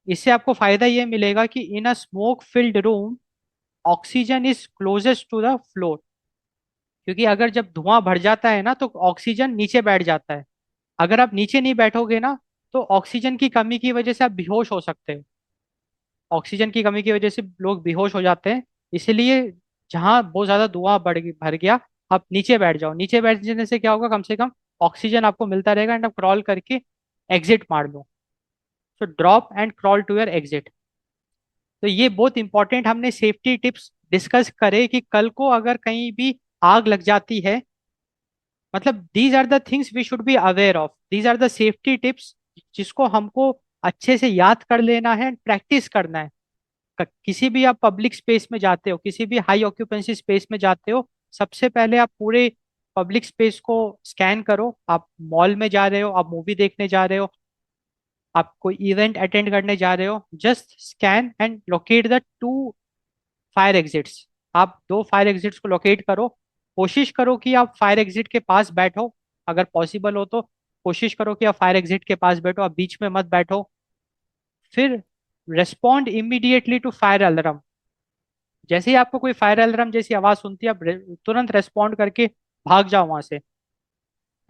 A: इससे आपको फायदा ये मिलेगा कि in a smoke filled room oxygen is closest to the floor. क्योंकि अगर जब धुआं भर जाता है ना तो ऑक्सीजन नीचे बैठ जाता है। अगर आप नीचे नहीं बैठोगे ना तो ऑक्सीजन की कमी की वजह से आप बेहोश हो सकते हो। ऑक्सीजन की कमी की वजह से लोग बेहोश हो जाते हैं। इसलिए जहां बहुत ज्यादा धुआं भर गया, आप नीचे बैठ जाओ। नीचे बैठ जाने से क्या होगा, कम से कम ऑक्सीजन आपको मिलता रहेगा एंड आप क्रॉल करके एग्जिट मार लो। So drop and crawl to your exit. तो ये बहुत इंपॉर्टेंट हमने सेफ्टी टिप्स डिस्कस करे कि कल को अगर कहीं भी आग लग जाती है, मतलब these are the things we should be aware of, these are the safety tips जिसको हमको अच्छे से याद कर लेना है एंड प्रैक्टिस करना है। किसी भी आप पब्लिक स्पेस में जाते हो, किसी भी हाई ऑक्यूपेंसी स्पेस में जाते हो, सबसे पहले आप पूरे पब्लिक स्पेस को स्कैन करो। आप मॉल में जा रहे हो, आप मूवी देखने जा रहे हो, आप कोई इवेंट अटेंड करने जा रहे हो, just scan and locate the two fire exits. आप दो फायर एग्जिट्स को लोकेट करो। कोशिश करो कि आप फायर एग्जिट के पास बैठो, अगर पॉसिबल हो तो कोशिश करो कि आप फायर एग्जिट के पास बैठो, आप बीच में मत बैठो। फिर respond immediately to fire alarm. जैसे ही आपको कोई फायर अलार्म जैसी आवाज सुनती है, आप तुरंत रेस्पॉन्ड करके भाग जाओ वहां से।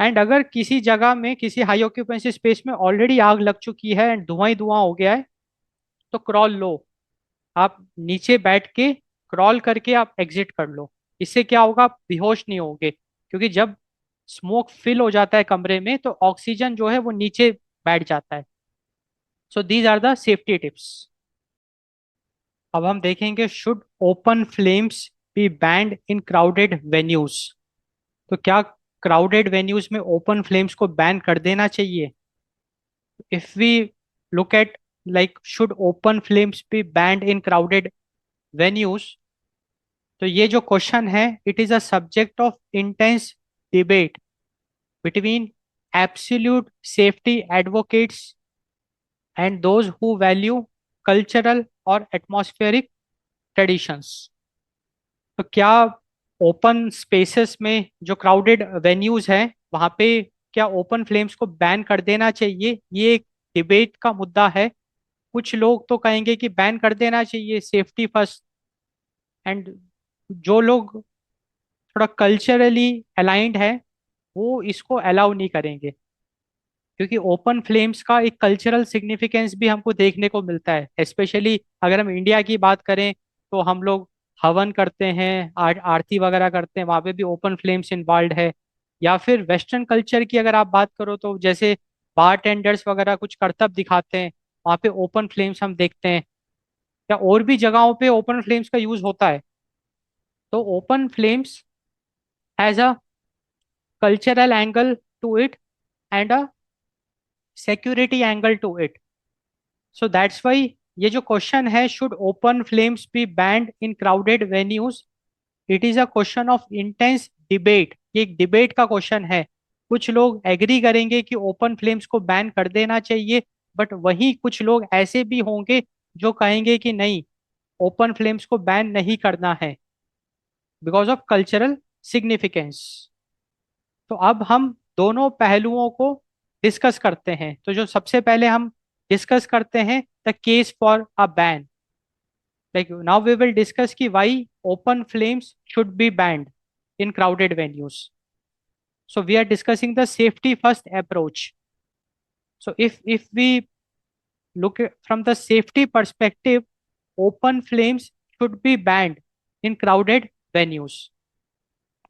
A: एंड अगर किसी जगह में, किसी हाई ऑक्यूपेंसी स्पेस में ऑलरेडी आग लग चुकी है एंड धुआं ही धुआं हो गया है, तो क्रॉल लो। आप नीचे बैठ के क्रॉल करके आप एग्जिट कर लो। इससे क्या होगा, आप बेहोश नहीं होगे, क्योंकि जब स्मोक फिल हो जाता है कमरे में तो ऑक्सीजन जो है वो नीचे बैठ जाता है। So these are the safety tips. अब हम देखेंगे, should open flames be banned in crowded venues. तो क्या क्राउडेड वेन्यूज में ओपन फ्लेम्स को बैन कर देना चाहिए? If we look at like should open flames be banned in crowded venues, तो ये जो क्वेश्चन है, it is a subject of intense debate between absolute safety advocates and those who value cultural और atmospheric traditions। तो क्या open spaces में, जो crowded venues हैं, वहां पे क्या ओपन फ्लेम्स को बैन कर देना चाहिए? ये एक डिबेट का मुद्दा है। कुछ लोग तो कहेंगे कि बैन कर देना चाहिए, सेफ्टी फर्स्ट। एंड जो लोग थोड़ा कल्चरली अलाइंड है, वो इसको अलाउ नहीं करेंगे, क्योंकि ओपन फ्लेम्स का एक कल्चरल सिग्निफिकेंस भी हमको देखने को मिलता है। स्पेशली अगर हम इंडिया की बात करें तो हम लोग हवन करते हैं, आरती वगैरह करते हैं, वहाँ पे भी ओपन फ्लेम्स इन्वॉल्व है। या फिर वेस्टर्न कल्चर की अगर आप बात करो तो जैसे बार टेंडर्स वगैरह कुछ करतब दिखाते हैं, वहाँ पे ओपन फ्लेम्स हम देखते हैं। या और भी जगहों पे ओपन फ्लेम्स का यूज होता है। तो open flames has a cultural angle to it and a security angle to it. So that's why ये जो क्वेश्चन है, should open flames be banned in crowded venues, it is a question of intense debate. ये एक debate का question है। कुछ लोग agree करेंगे कि ओपन फ्लेम्स को बैन कर देना चाहिए, बट वहीं कुछ लोग ऐसे भी होंगे जो कहेंगे कि नहीं, ओपन फ्लेम्स को बैन नहीं करना है बिकॉज ऑफ कल्चरल सिग्निफिकेंस। तो अब हम दोनों पहलुओं को डिस्कस करते हैं। तो जो सबसे पहले हम डिस्कस करते हैं, the case for a ban. Like now we will discuss कि why open flames should be banned in crowded venues. So we are discussing the safety first approach. So if we look from the safety perspective, open flames should be banned in crowded venues.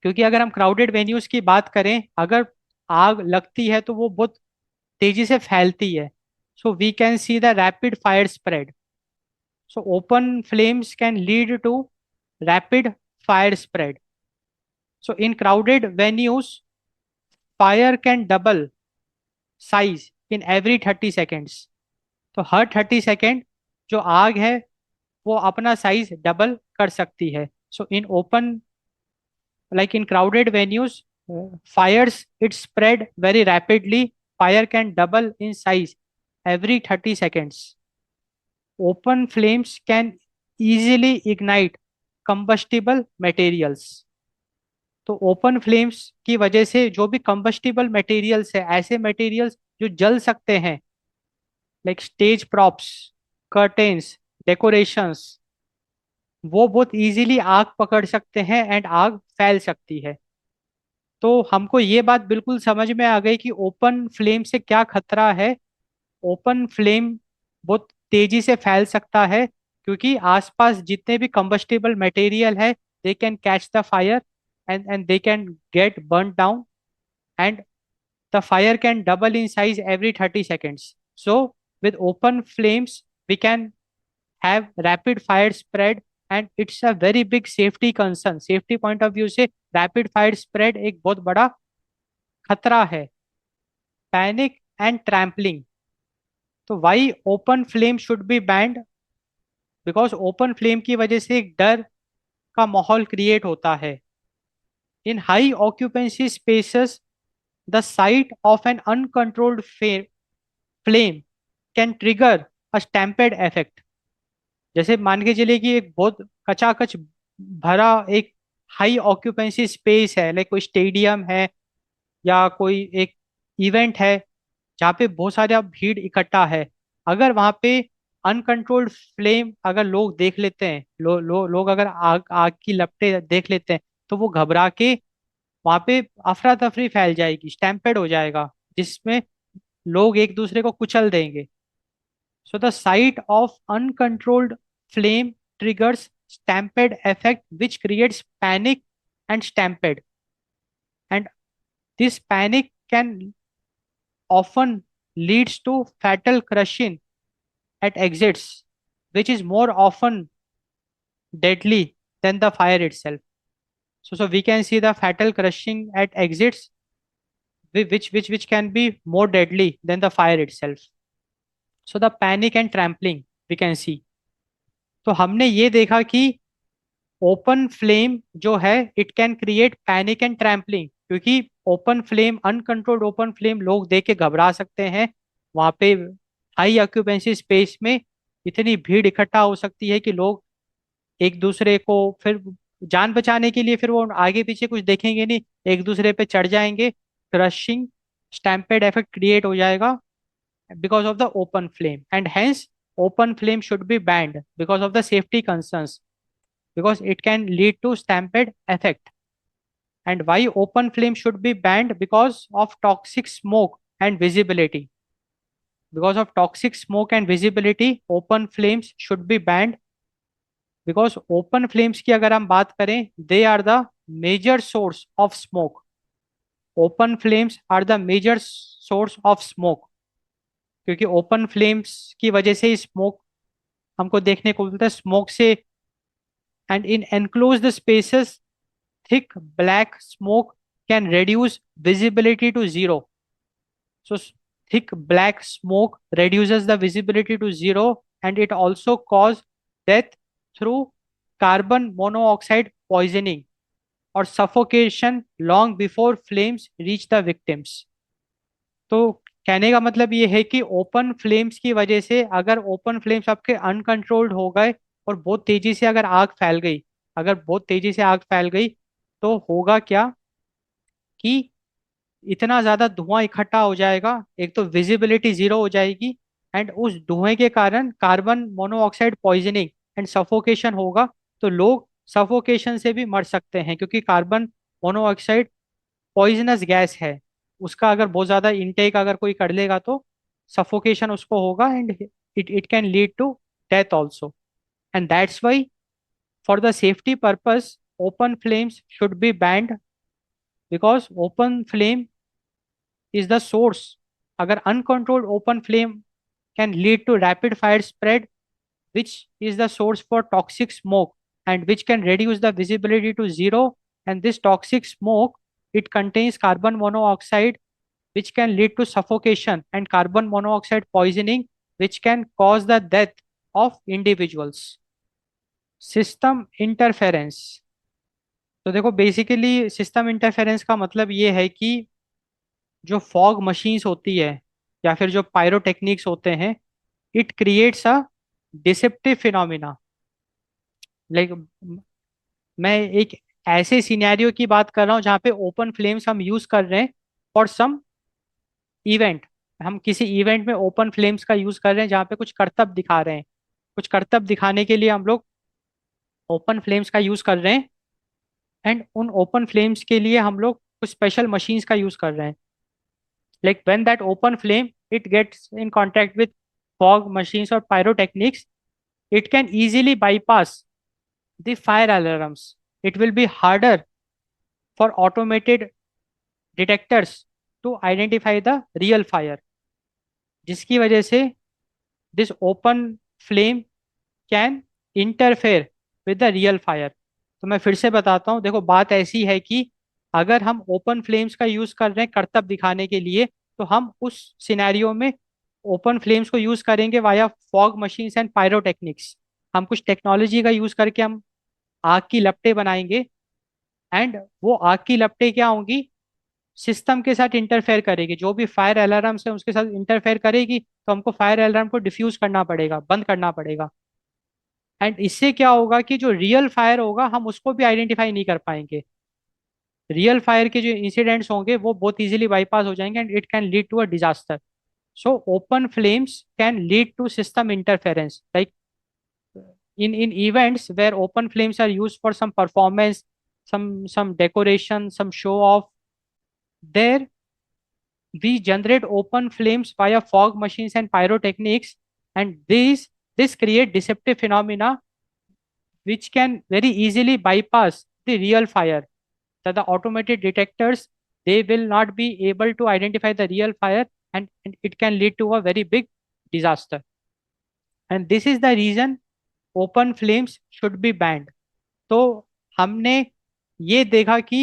A: क्योंकि अगर हम crowded venues की बात करें, अगर आग लगती है तो वो बहुत तेजी से फैलती है। So we can see the rapid fire spread. So open flames can lead to rapid fire spread. So in crowded venues, fire can double size in every 30 seconds. तो हर 30 सेकेंड जो आग है वो अपना साइज डबल कर सकती है। So in open, like in crowded venues, fires it spread very rapidly, fire can double in size every 30 seconds. Open flames can easily ignite combustible materials. तो ओपन फ्लेम्स की वजह से जो भी कंबस्टिबल मटेरियल्स है, ऐसे मटेरियल्स जो जल सकते हैं, like stage props, curtains, decorations, वो बहुत इजीली आग पकड़ सकते हैं एंड आग फैल सकती है। तो हमको ये बात बिल्कुल समझ में आ गई कि ओपन फ्लेम से क्या खतरा है। ओपन फ्लेम बहुत तेजी से फैल सकता है क्योंकि आसपास जितने भी कंबस्टिबल मटेरियल है, they can catch the fire and they can get burn down, and the fire can double in size every 30 seconds. So, with open flames, we can have rapid fire spread, and it's a very big safety concern. Safety point of view से rapid fire spread एक बहुत बड़ा खतरा है। Panic and trampling. तो why open flame should be banned? Because open flame की वजह से एक डर का माहौल क्रिएट होता है। In high occupancy spaces, the sight of an uncontrolled flame can trigger a stampede effect। जैसे मान के चलिए कि एक बहुत कचाकच भरा एक हाई ऑक्यूपेंसी स्पेस है, लाइक कोई स्टेडियम है या कोई एक इवेंट है जहाँ पे बहुत सारा भीड़ इकट्ठा है। अगर वहाँ पे अनकंट्रोल्ड फ्लेम अगर लोग देख लेते हैं, लोग अगर आग आग की लपटें देख लेते हैं, तो वो घबरा के वहाँ पे अफरा तफरी फैल जाएगी, स्टैम्पेड हो जाएगा, जिसमें लोग एक दूसरे को कुचल देंगे। So the sight of uncontrolled flame triggers stampede effect, which creates panic and stampede. And this panic can often leads to fatal crushing at exits, which is more often deadly than the fire itself. So we can see the fatal crushing at exits, which can be more deadly than the fire itself. So the panic and trampling we can see. तो हमने ये देखा कि open flame जो है it can create panic and trampling, क्योंकि open flame, uncontrolled open flame लोग देख के घबरा सकते हैं। वहां पे हाई ऑक्यूपेंसी स्पेस में इतनी भीड़ इकट्ठा हो सकती है कि लोग एक दूसरे को फिर जान बचाने के लिए फिर वो आगे पीछे कुछ देखेंगे नहीं, एक दूसरे पे चढ़ जाएंगे, क्रशिंग स्टैम्पेड इफेक्ट क्रिएट हो जाएगा because of the open flame, and hence open flame should be banned because of the safety concerns, because it can lead to stampede effect. And why open flame should be banned? Because of toxic smoke and visibility. Because of toxic smoke and visibility, open flames should be banned. Because open flames की अगर हम बात करें, they are the major source of smoke. Open flames are the major source of smoke. क्योंकि open flames की वजह से smoke हमको देखने को मिलता है। स्मोक से and in enclosed spaces, thick black smoke can reduce visibility to zero. So thick black smoke reduces the visibility to zero, and it also cause death through carbon monoxide poisoning or suffocation long before flames reach the victims. तो कहने का मतलब ये है कि open flames की वजह से अगर ओपन फ्लेम्स आपके अनकंट्रोल्ड हो गए और बहुत तेजी से अगर आग फैल गई, अगर बहुत तेजी से आग फैल गई, तो होगा क्या कि इतना ज्यादा धुआं इकट्ठा हो जाएगा, एक तो विजिबिलिटी जीरो हो जाएगी, एंड उस धुएं के कारण carbon monoxide poisoning and suffocation होगा। तो लोग सफोकेशन से भी मर सकते हैं क्योंकि कार्बन मोनोऑक्साइड पॉइजनस गैस है, उसका अगर बहुत ज्यादा इनटेक अगर कोई कर लेगा तो सफोकेशन उसको होगा, and it it can lead to death also. And that's why for the safety purpose open flames should be banned, because open flame is the source. अगर uncontrolled open flame can lead to rapid fire spread, which is the source for toxic smoke and which can reduce the visibility to zero. And this toxic smoke, it contains carbon monoxide, which can lead to suffocation and carbon monoxide poisoning, which can cause the death of individuals. System interference. तो देखो basically system interference का मतलब ये है कि जो fog machines होती है या फिर जो पायरोटेक्निक्स होते हैं, it creates a deceptive phenomena. Like मैं एक ऐसे सिनेरियो की बात कर रहा हूँ जहाँ पे ओपन फ्लेम्स हम यूज कर रहे हैं फॉर सम इवेंट। हम किसी इवेंट में ओपन फ्लेम्स का यूज कर रहे हैं जहाँ पे कुछ करतब दिखा रहे हैं। कुछ करतब दिखाने के लिए हम लोग ओपन फ्लेम्स का यूज कर रहे हैं। एंड उन ओपन फ्लेम्स के लिए हम लोग कुछ स्पेशल मशीन्स का यूज कर रहे हैं। Like when that open flame it gets in contact with fog machines और pyrotechnics, it can easily bypass the fire alarms. It will be harder for automated detectors to identify the real fire, जिसकी वजह से this open flame can interfere with the real fire। तो मैं फिर से बताता हूँ, देखो बात ऐसी है कि अगर हम ओपन फ्लेम्स का यूज कर रहे हैं करतब दिखाने के लिए, तो हम उस सिनेरियो में ओपन फ्लेम्स को यूज करेंगे via fog machines and pyrotechnics. हम कुछ टेक्नोलॉजी का यूज करके हम आग की लपटें बनाएंगे। एंड वो आग की लपटें क्या होंगी, सिस्टम के साथ इंटरफेयर करेगी, जो भी फायर अलार्म है उसके साथ इंटरफेयर करेगी, तो हमको फायर अलार्म को डिफ्यूज करना पड़ेगा, बंद करना पड़ेगा। एंड इससे क्या होगा कि जो रियल फायर होगा हम उसको भी आइडेंटिफाई नहीं कर पाएंगे। रियल फायर के जो इंसिडेंट्स होंगे वो बहुत इजीली बाईपास हो जाएंगे and it can lead to a disaster. So open flames can lead to system interference, like in events where open flames are used for some performance, some decoration, some show off, there we generate open flames via fog machines and pyrotechnics, and this create deceptive phenomena which can very easily bypass the real fire. That the automated detectors, they will not be able to identify the real fire, and it can lead to a very big disaster. And this is the reason open flames should be banned। तो हमने ये देखा कि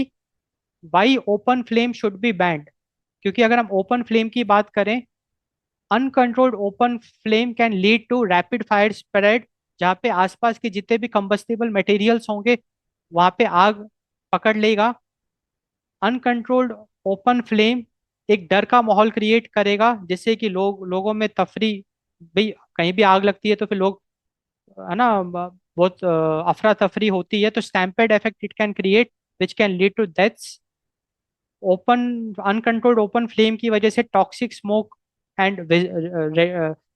A: why open flame should be banned, क्योंकि अगर हम open flame की बात करें, uncontrolled open flame can lead to rapid fire spread, जहाँ पे आसपास के जितने भी कंबस्टिबल मटेरियल्स होंगे वहां पे आग पकड़ लेगा। अनकंट्रोल्ड ओपन फ्लेम एक डर का माहौल क्रिएट करेगा, जिससे कि लोगों में तफरी, भाई कहीं भी आग लगती है तो फिर लोग, है ना, बहुत अफरा तफरी होती है, तो stampede effect it can create which can lead to deaths. Open uncontrolled open flame की वजह से toxic smoke and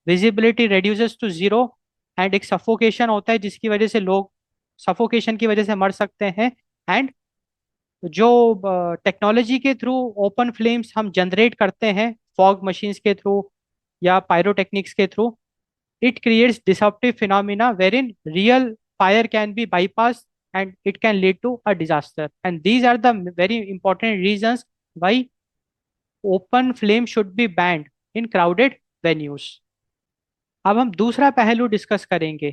A: visibility reduces to zero, and एक सफोकेशन होता है जिसकी वजह से लोग सफोकेशन की वजह से मर सकते हैं। एंड जो टेक्नोलॉजी के थ्रू ओपन फ्लेम्स हम जनरेट करते हैं फॉग मशीन्स के थ्रू या पायरोटेक्निक्स के through, it creates disruptive phenomena wherein real fire can be bypassed and it can lead to a disaster. And these are the very important reasons why open flame should be banned in crowded venues। अब हम दूसरा पहलू discuss करेंगे,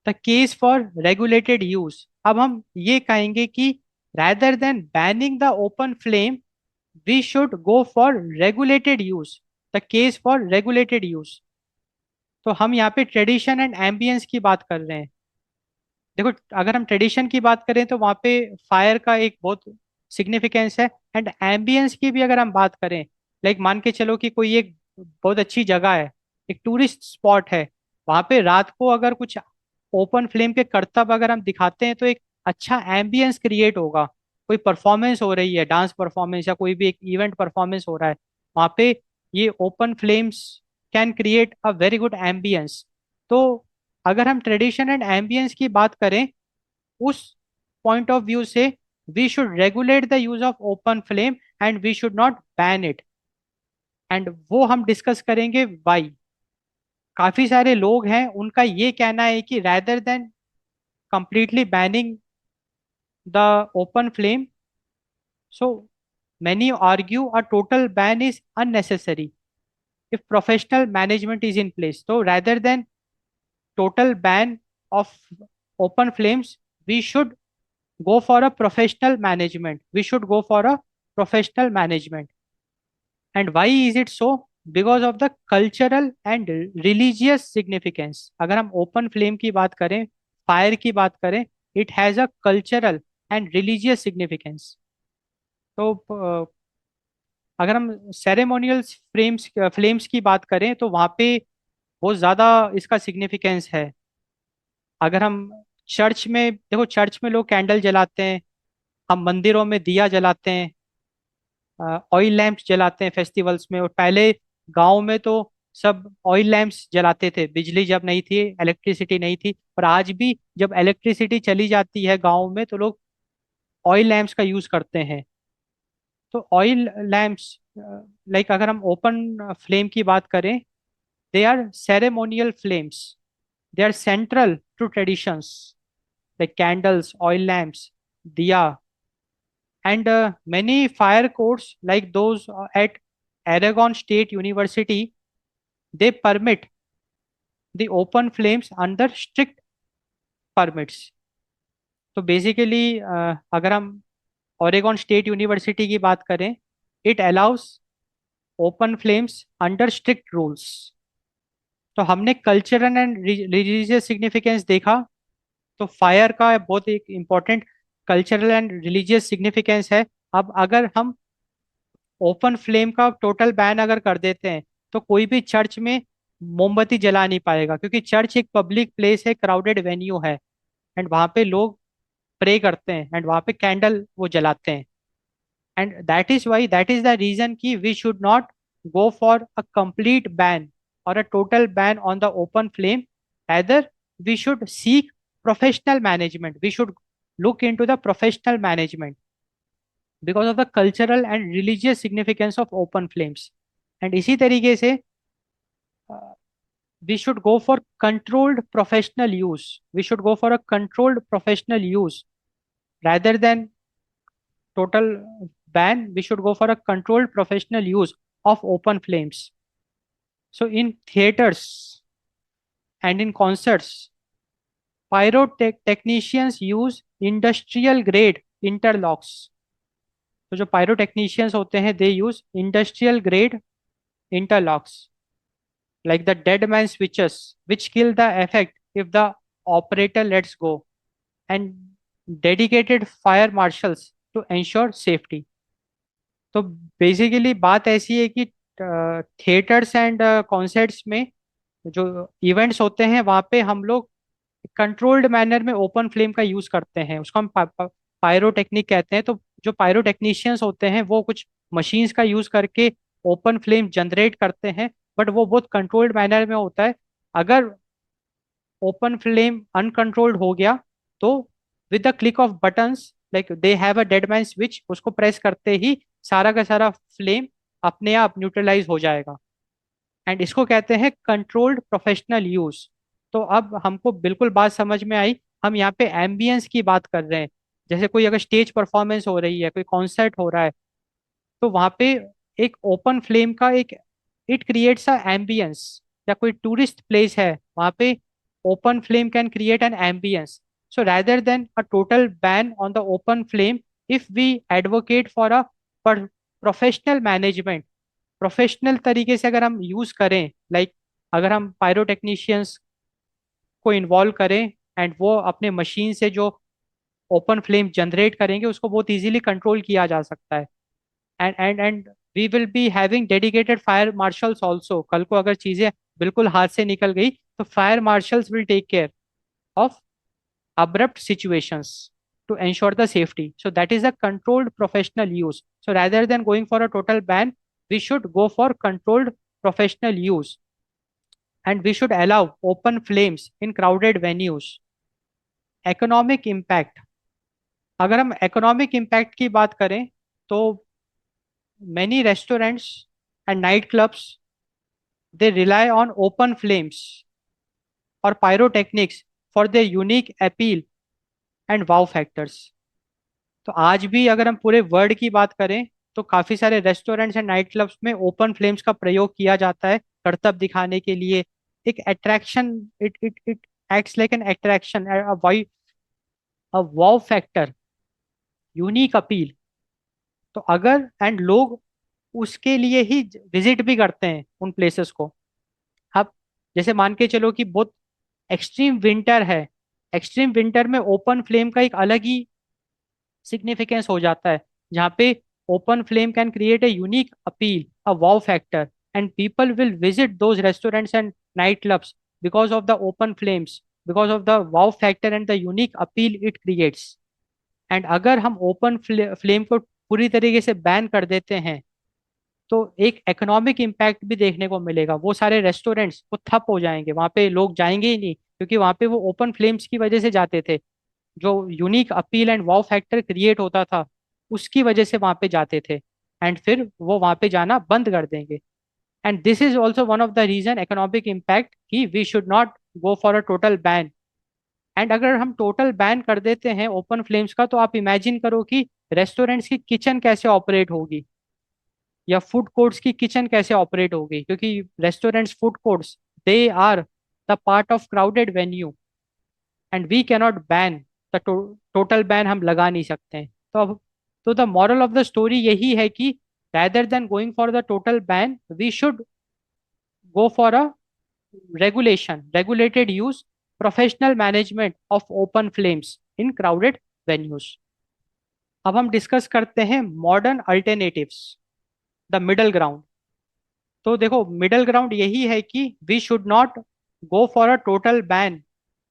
A: the case for regulated use. अब हम ये कहेंगे कि rather than banning the open flame, we should go for regulated use, the case for regulated use। तो हम यहाँ पे ट्रेडिशन एंड एम्बियंस की बात कर रहे हैं। देखो अगर हम ट्रेडिशन की बात करें तो वहाँ पे फायर का एक बहुत सिग्निफिकेंस है। एंड एम्बियंस की भी अगर हम बात करें, लाइक मान के चलो कि कोई एक बहुत अच्छी जगह है, एक टूरिस्ट स्पॉट है, वहाँ पे रात को अगर कुछ ओपन फ्लेम के करतब अगर हम दिखाते हैं तो एक अच्छा एम्बियंस क्रिएट होगा। कोई परफॉर्मेंस हो रही है, डांस परफॉर्मेंस या कोई भी एक इवेंट परफॉर्मेंस हो रहा है, वहाँ पे ये open flames can create a very good ambience. तो अगर हम ट्रेडिशन एंड एम्बियंस की बात करें उस पॉइंट ऑफ व्यू से, we should regulate the use of open flame and we should not ban it. एंड वो हम डिस्कस करेंगे वाई। काफी सारे लोग हैं उनका ये कहना है कि rather than completely banning the open flame, so many argue a total ban is unnecessary if professional management is in place। So rather than total ban of open flames, we should go for a professional management, we should go for a professional management। And why is it so? Because of the cultural and religious significance। अगर हम open flame की बात करें, fire की बात करें, it has a cultural and religious significance। तो अगर हम सेरेमोनियल फ्लेम्स की बात करें तो वहाँ पे बहुत ज़्यादा इसका सिग्निफिकेंस है। अगर हम चर्च में देखो, चर्च में लोग कैंडल जलाते हैं, हम मंदिरों में दिया जलाते हैं, ऑयल लैंप्स जलाते हैं फेस्टिवल्स में। और पहले गांव में तो सब ऑयल लैंप्स जलाते थे, बिजली जब नहीं थी, इलेक्ट्रिसिटी नहीं थी। और आज भी जब इलेक्ट्रिसिटी चली जाती है गांव में तो लोग ऑयल लैंप्स का यूज करते हैं। तो ऑयल लैंप्स, लाइक अगर हम ओपन फ्लेम की बात करें, they are ceremonial flames, they are central to traditions like candles, oil lamps, diya, and many fire codes like those at Aragon State University, they permit the open flames under strict permits. तो basically अगर हम Oregon state university की बात करें, it allow us open flames under strict rules. तो हमने cultural and religious significance देखा। तो फायर का बहुत एक important cultural and religious significance है। अब अगर हम ओपन फ्लेम का टोटल बैन अगर कर देते हैं तो कोई भी चर्च में मोमबत्ती जला नहीं पाएगा, क्योंकि चर्च एक पब्लिक प्लेस है, क्राउडेड वेन्यू है, एंड वहां पे लोग प्रे करते हैं एंड वहां पे कैंडल वो जलाते हैं। And that is the reason कि we should not go for a complete ban और a total ban on the open flame. rather we should seek professional management, we should look into the professional management because of the cultural and religious significance of open flames. And इसी तरीके से we should go for controlled professional use, we should go for a controlled professional use rather than total ban. We should go for a controlled professional use of open flames. So in theaters and in concerts, pyrotechnicians use industrial grade interlocks. तो जो pyrotechnicians होते हैं, they use industrial grade interlocks like the dead man switches which kill the effect if the operator lets go, and dedicated fire marshals to ensure safety. तो basically बात ऐसी है कि theatres and concerts में जो events होते हैं वहाँ पे हम लोग कंट्रोल्ड मैनर में ओपन फ्लेम का यूज करते हैं, उसको हम पायरोटेक्निक कहते हैं। तो जो पायरोटेक्नीशियंस होते हैं वो कुछ मशीन्स का यूज करके ओपन फ्लेम जनरेट करते हैं, बट वो बहुत कंट्रोल्ड मैनर में होता है। अगर ओपन फ्लेम अनकंट्रोल्ड हो गया तो with the click of buttons, like they have a dead man switch, उसको प्रेस करते ही सारा का सारा फ्लेम अपने आप न्यूट्रलाइज हो जाएगा। एंड इसको कहते हैं कंट्रोल्ड प्रोफेशनल यूज। तो अब हमको बिल्कुल बात समझ में आई। हम यहाँ पे एम्बियंस की बात कर रहे हैं। जैसे कोई अगर स्टेज परफॉर्मेंस हो रही है, कोई कॉन्सर्ट हो रहा है, तो वहाँ पे एक ओपन फ्लेम का एक इट क्रिएट्स अ एम्बियंस। या कोई टूरिस्ट प्लेस है वहाँ पे open flame can create an ambiance. So rather than a total ban on the open flame, if we advocate for a professional management, professional तरीके से अगर हम यूज करें, लाइक अगर हम पायरोटेक्नीशियंस को इन्वॉल्व करें एंड वो अपने मशीन से जो ओपन फ्लेम जनरेट करेंगे उसको बहुत इजीली कंट्रोल किया जा सकता है। And we will be having dedicated fire marshals also. कल को अगर चीजें बिल्कुल हाथ से निकल गई तो fire marshals will take care of abrupt situations to ensure the safety. So that is a controlled professional use. So rather than going for a total ban, we should go for controlled professional use, and we should allow open flames in crowded venues. Economic impact, अगर हम economic impact की बात करें तो many restaurants and nightclubs, they rely on open flames or pyrotechnics for their unique appeal and wow factors. तो आज भी अगर हम पूरे वर्ल्ड की बात करें तो काफी सारे रेस्टोरेंट्स एंड नाइट क्लब्स में ओपन फ्लेम्स का प्रयोग किया जाता है करतब दिखाने के लिए। एक attraction, it acts like an attraction, a wow factor, unique appeal. तो अगर एंड लोग उसके लिए ही विजिट भी करते हैं उन प्लेसेस को। अब जैसे मान के चलो कि बहुत एक्सट्रीम विंटर है, एक्सट्रीम विंटर में ओपन फ्लेम का एक अलग ही सिग्निफिकेंस हो जाता है, जहाँ पे open flame can create a unique appeal, a wow factor, and people will visit those restaurants and nightclubs because of the open flames, because of the wow factor and the unique appeal it creates. And अगर हम open flame को पूरी तरीके से ban कर देते हैं तो एक इकोनॉमिक इम्पैक्ट भी देखने को मिलेगा। वो सारे रेस्टोरेंट्स वो ठप हो जाएंगे, वहां पे लोग जाएंगे ही नहीं, क्योंकि वहां पे वो ओपन फ्लेम्स की वजह से जाते थे। जो unique appeal and wow factor create होता था उसकी वजह से वहां पे जाते थे, एंड फिर वो वहां पे जाना बंद कर देंगे। And this is also one of the reason economic impact कि we should not go for a total ban. And अगर हम टोटल बैन कर देते हैं ओपन फ्लेम्स का, तो आप इमेजिन करो कि रेस्टोरेंट्स की किचन कैसे ऑपरेट होगी, या फूड कोर्ट्स की किचन कैसे ऑपरेट होगी, क्योंकि restaurants food courts they are the part of crowded venue, and we cannot ban the total ban हम लगा नहीं सकते हैं। तो अब तो the moral of the story यही है कि rather than going for the total ban, we should go for a regulated use, professional management of open flames in crowded venues. अब हम डिस्कस करते हैं modern alternatives, the middle ground. तो देखो, middle ground यही है कि we should not go for a total ban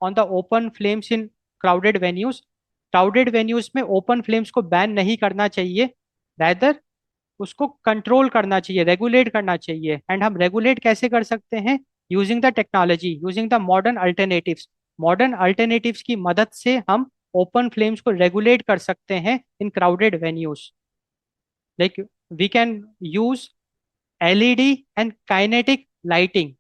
A: on the open flames in crowded venues. Crowded venues में ओपन फ्लेम्स को बैन नहीं करना चाहिए, रैदर उसको कंट्रोल करना चाहिए, रेगुलेट करना चाहिए। एंड हम रेगुलेट कैसे कर सकते हैं? Using the technology, using the modern alternatives. Modern alternatives की मदद से हम ओपन फ्लेम्स को रेगुलेट कर सकते हैं in crowded venues. Like we can use LED and kinetic lighting.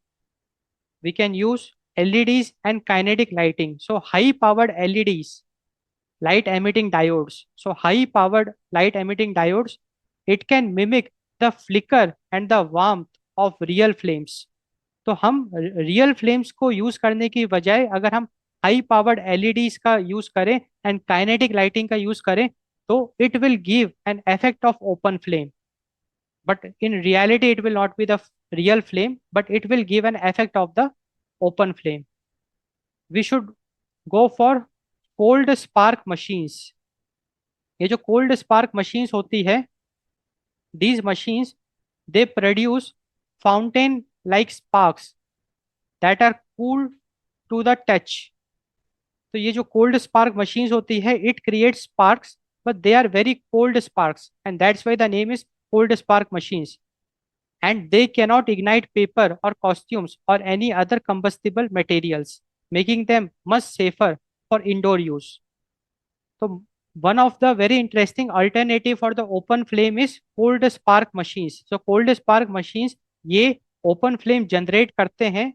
A: We can use LEDs and kinetic lighting. So high powered LEDs, light emitting diodes. So high powered light emitting diodes, it can mimic the flicker and the warmth of real flames. तो हम real flames को use करने की बजाय अगर हम high powered LEDs का use करें एंड काइनेटिक लाइटिंग का यूज करें, तो it will give an effect of open flame, but in reality it will not be the real flame, but it will give an effect of the open flame. We should go for cold spark machines. ये जो cold spark machines होती है, these machines, they produce fountain like sparks that are cool to the touch. तो ये जो cold spark machines होती है, it creates sparks, but they are very cold sparks, and that's why the name is cold spark machines. And they cannot ignite paper or costumes or any other combustible materials, making them much safer for indoor use. So one of the very interesting alternative for the open flame is cold spark machines. So cold spark machines ये open flame generate करते हैं,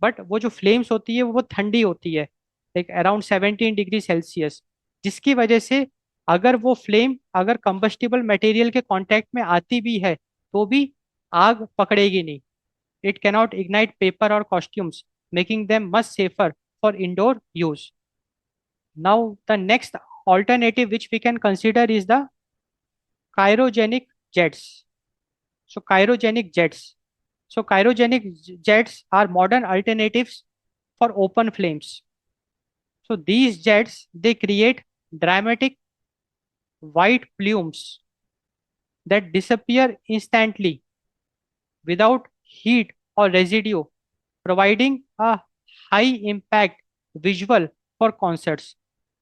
A: but वो जो flames होती है वो ठंडी होती है, लाइक अराउंड 17 डिग्री सेल्सियस, जिसकी वजह से अगर वो फ्लेम अगर कंबस्टिबल मटेरियल के कांटेक्ट में आती भी है तो भी आग पकड़ेगी नहीं। इट कैनॉट इग्नाइट पेपर और costumes, making them much safer for indoor use. Now the next alternative which we can consider is the cryogenic jets. So cryogenic jets. So cryogenic jets are modern alternatives for open flames. So these jets, they create dramatic white plumes that disappear instantly without heat or residue, providing a high impact visual for concerts.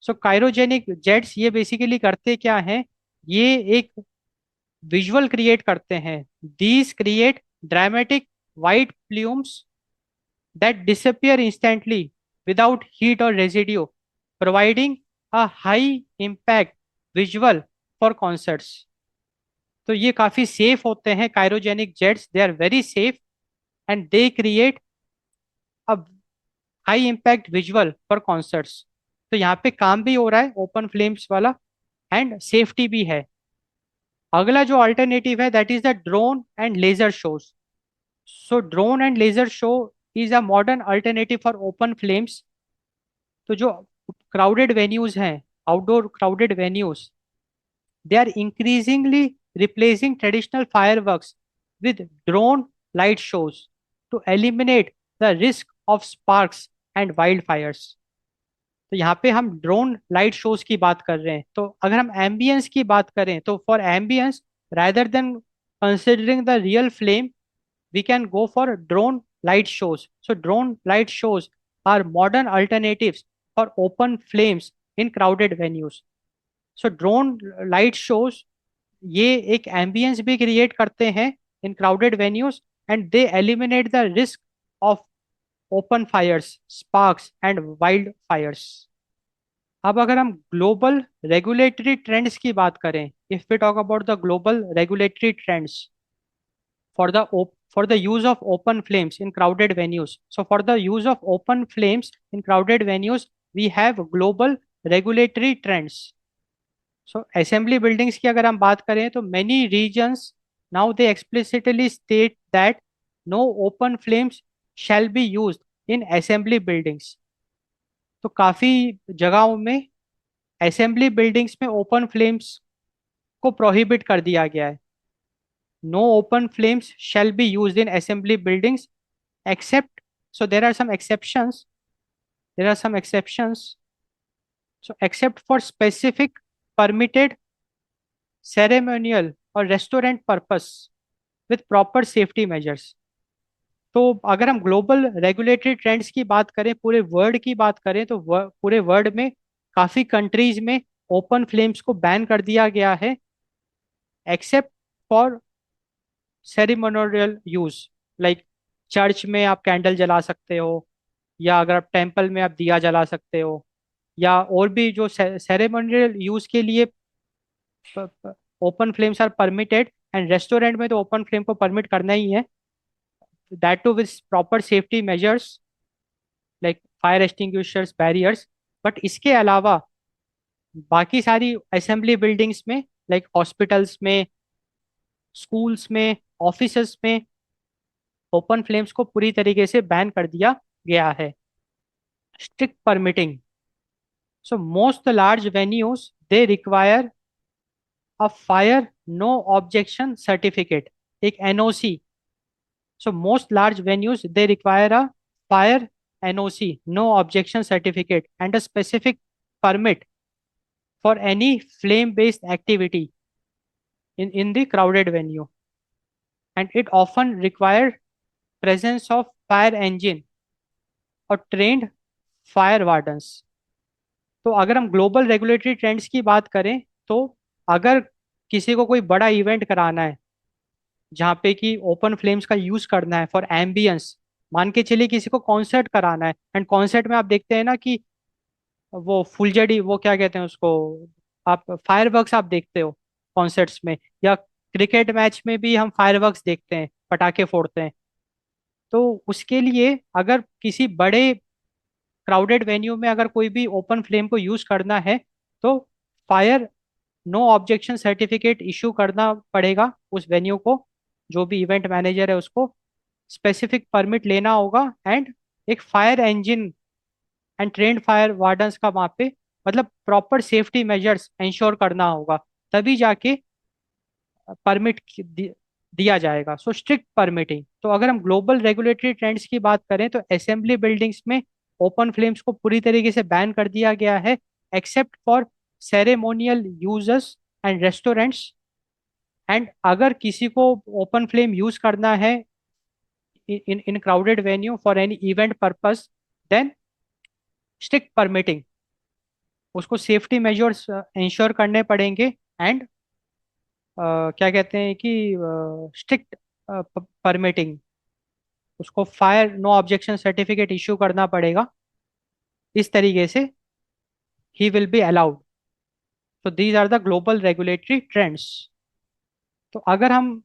A: So cryogenic jets ये basically करते क्या हैं? ये एक visual create करते हैं। These create dramatic white plumes that disappear instantly without heat or residue, providing a high impact visual for concerts. तो ये काफी सेफ होते हैं cryogenic jets, they are very safe and they create a high impact visual for concerts. तो यहाँ पे काम भी हो रहा है ओपन फ्लेम्स वाला, एंड सेफ्टी भी है। अगला जो अल्टरनेटिव है that is the drone and laser shows. So drone and laser show is a modern alternative for open flames. तो जो क्राउडेड वेन्यूज हैं, outdoor crowded venues, they are increasingly replacing traditional fireworks with drone light shows to eliminate the risk of sparks and wildfires. तो यहाँ पे हम drone light shows की बात कर रहे हैं। तो अगर हम एम्बियंस की बात करें तो for ambience, rather than considering the real flame, we can go for drone light shows. So drone light shows are modern alternatives for open flames in crowded venues. So drone light shows ये एक ambience भी create करते हैं in crowded venues, and they eliminate the risk of open fires, sparks and wild fires. अब अगर हम global regulatory trends की बात करें, if we talk about the global regulatory trends for the for the use of open flames in crowded venues. So for the use of open flames in crowded venues, we have global regulatory trends. So assembly buildings की अगर हम बात करें तो many regions now they explicitly state that no open flames shall be used in assembly buildings. तो काफी जगहों में असेंबली बिल्डिंग्स में ओपन फ्लेम्स को प्रोहिबिट कर दिया गया है। No open flames shall be used in assembly buildings except, so there are some exceptions, there are some exceptions, so except for specific permitted ceremonial or restaurant purpose with proper safety measures. तो अगर हम global regulatory trends की बात करें, पूरे world की बात करें, तो पूरे वर्ल्ड में काफी कंट्रीज में ओपन फ्लेम्स को बैन कर दिया गया है, except for ceremonial use. Like church में आप कैंडल जला सकते हो, या अगर आप टेंपल में आप दिया जला सकते हो, या और भी जो सेरेमोनियल यूज के लिए open flames are permitted. And restaurant में तो ओपन फ्लेम को परमिट करना ही है, that too with proper safety measures like fire extinguishers, barriers. But इसके अलावा बाकी सारी असेंबली बिल्डिंग्स में, लाइक हॉस्पिटल्स में, स्कूल्स में, ऑफिसेस में ओपन फ्लेम्स को पूरी तरीके से बैन कर दिया गया है। Strict permitting, so most large venues they require a fire no objection certificate, एक NOC. So most large venues they require a fire NOC, no objection certificate, and a specific permit for any flame based activity in the crowded venue, and it often require presence of fire engine or trained fire wardens. तो अगर हम global regulatory trends की बात करें, तो अगर किसी को कोई बड़ा इवेंट कराना है जहाँ पे कि ओपन फ्लेम्स का यूज करना है फॉर एम्बियंस, मान के चलिए किसी को कॉन्सर्ट कराना है, एंड कॉन्सर्ट में आप देखते हैं ना कि वो फुलझड़ी, वो क्या कहते हैं उसको, आप फायरवर्क्स आप देखते हो कॉन्सर्ट्स में, या क्रिकेट मैच में भी हम फायरवर्क्स देखते हैं, पटाखे फोड़ते हैं। तो उसके लिए अगर किसी बड़े क्राउडेड वेन्यू में अगर कोई भी ओपन फ्लेम को यूज करना है, तो fire no objection certificate issue करना पड़ेगा उस वेन्यू को, जो भी इवेंट मैनेजर है उसको स्पेसिफिक परमिट लेना होगा, एंड एक fire engine and trend fire wardens का वहाँ पे मतलब प्रॉपर सेफ्टी मेजर्स इंश्योर करना होगा, तभी जाके परमिट दिया जाएगा। So strict permitting. तो अगर हम ग्लोबल रेगुलेटरी ट्रेंड्स की बात करें तो असेंबली बिल्डिंग्स में ओपन फ्लेम्स को पूरी तरीके से बैन कर दिया गया है, except for ceremonial users and restaurants. And अगर किसी को ओपन फ्लेम यूज करना है in crowded venue for any event purpose, then strict permitting, उसको सेफ्टी मेजर्स इंश्योर करने पड़ेंगे, एंड क्या कहते हैं कि स्ट्रिक्ट परमिटिंग, उसको fire no objection certificate issue करना पड़ेगा। इस तरीके से ही विल बी अलाउड। तो these are the global regulatory trends. तो अगर हम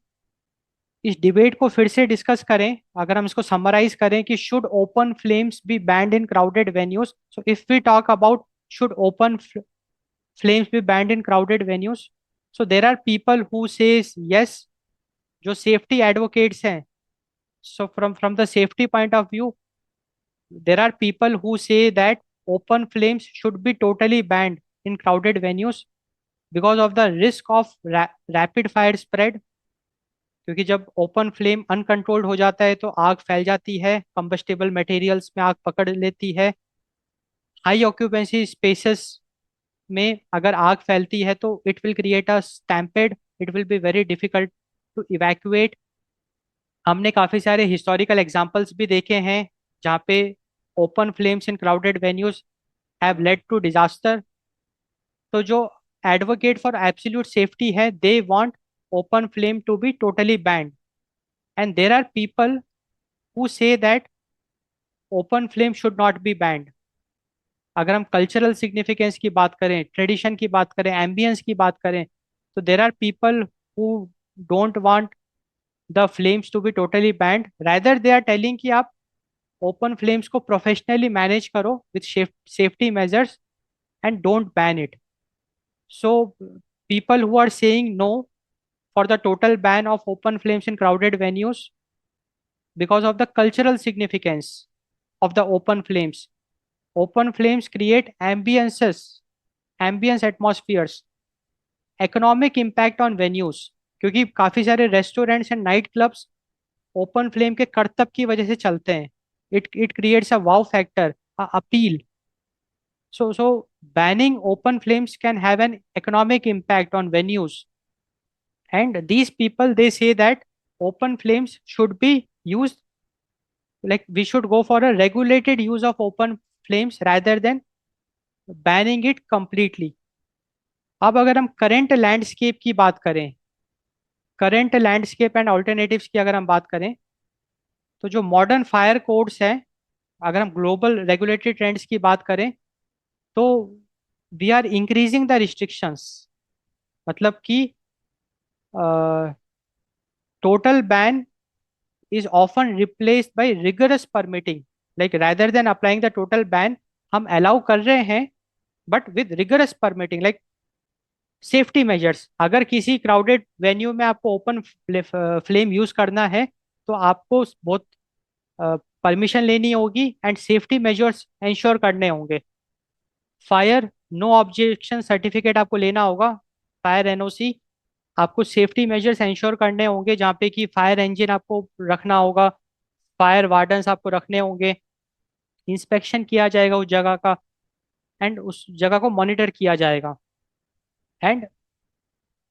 A: इस डिबेट को फिर से डिस्कस करें, अगर हम इसको समराइज करें कि should open flames be banned in crowded venues, so if we talk about should open flames be banned in crowded venues, so there are people who says yes, जो सेफ्टी एडवोकेट्स हैं। So from the safety point of view, there are people who say that open flames should be totally banned in crowded venues because of the risk of rapid fire spread. क्योंकि जब open flame uncontrolled हो जाता है तो आग फैल जाती है, कंबस्टेबल मटेरियल्स में आग पकड़ लेती है, हाई ऑक्यूपेंसी स्पेसेस में अगर आग फैलती है तो it will create a stampede, it will be very difficult to evacuate. हमने काफी सारे हिस्टोरिकल एग्जांपल्स भी देखे हैं जहाँ पे open flames in crowded venues have led to disaster. तो जो एडवोकेट फॉर एब्सोल्यूट सेफ्टी है, they want open flame to be totally banned, and there are people who say that open flame should not be banned. अगर हम cultural significance की बात करें, tradition की बात करें, एम्बियंस की बात करें, तो there are people who don't want the flames to be totally banned, rather they are telling कि आप ओपन फ्लेम्स को प्रोफेशनली मैनेज करो with safety measures and don't ban it. So people who are saying no for the total ban of open flames in crowded venues because of the cultural significance of the open flames. Open flames create ambiances, ambience atmospheres, economic impact on venues, क्योंकि काफी सारे restaurants and night clubs open flame के करतब की वजह से चलते हैं। It creates a wow factor, appeal. So banning open flames can have an economic impact on venues, and these people, they say that open flames should be used, like we should go for a regulated use of open flames rather than banning it completely. अब अगर हम current landscape की बात करें, current landscape and alternatives की अगर हम बात करें, तो जो मॉडर्न फायर कोड्स हैं, अगर हम ग्लोबल रेगुलेटरी ट्रेंड्स की बात करें, तो we are increasing the restrictions. मतलब कि total ban is often replaced by rigorous permitting, like rather than applying the total ban, हम allow कर रहे हैं but with rigorous permitting, like safety measures। अगर किसी crowded venue में आपको open flame यूज करना है तो आपको बहुत परमिशन लेनी होगी एंड सेफ्टी मेजर्स इंश्योर करने होंगे। फायर नो ऑब्जेक्शन सर्टिफिकेट आपको लेना होगा, फायर एनओसी। आपको सेफ्टी मेजर्स इंश्योर करने होंगे जहाँ पे कि फायर इंजन आपको रखना होगा, फायर वार्डन्स आपको रखने होंगे, इंस्पेक्शन किया जाएगा उस जगह का, एंड उस जगह को मॉनिटर किया जाएगा। And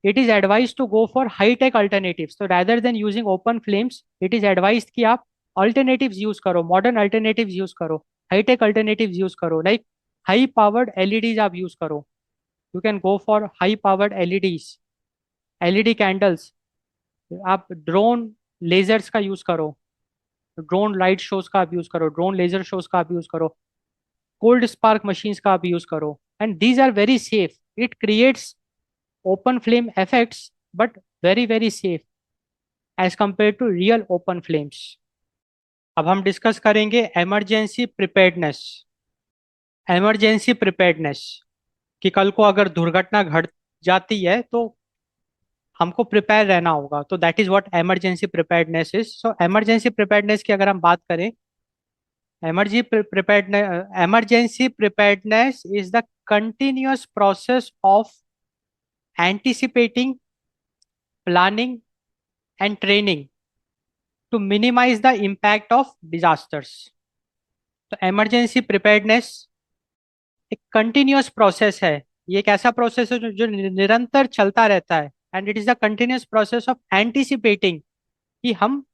A: it is advise to go for high tech alternatives. तो rather than using open flames, it is advise कि आप अल्टरनेटिव्स यूज करो, मॉडर्न अल्टरनेटिव्स यूज करो, हाई टेक अल्टरनेटिव्स यूज करो, लाइक हाई पावर्ड एलईडीज आप use करो। You can go for high powered LEDs, LED candles. आप drone lasers का use करो, ड्रोन लाइट शोज का आप यूज करो, ड्रोन लेजर शोज का आप यूज करो, कोल्ड स्पार्क मशीन्स का आप यूज करो, and these are very safe. It creates open flame effects but very very safe as compare to real open flames. अब हम डिस्कस करेंगे इमरजेंसी प्रिपेयर्डनेस। इमरजेंसी प्रिपेयर्डनेस कि कल को अगर दुर्घटना घट जाती है तो हमको प्रिपेयर रहना होगा, तो that is what emergency preparedness is. So emergency preparedness की अगर हम बात करें, emergency preparedness is the continuous process of anticipating, planning, and training to minimize the impact of disasters। तो इमरजेंसी प्रिपेयर्डनेस एक कंटिन्यूअस प्रोसेस है। ये एक ऐसा प्रोसेस है जो निरंतर चलता रहता है, and it is the continuous process of anticipating, कि हम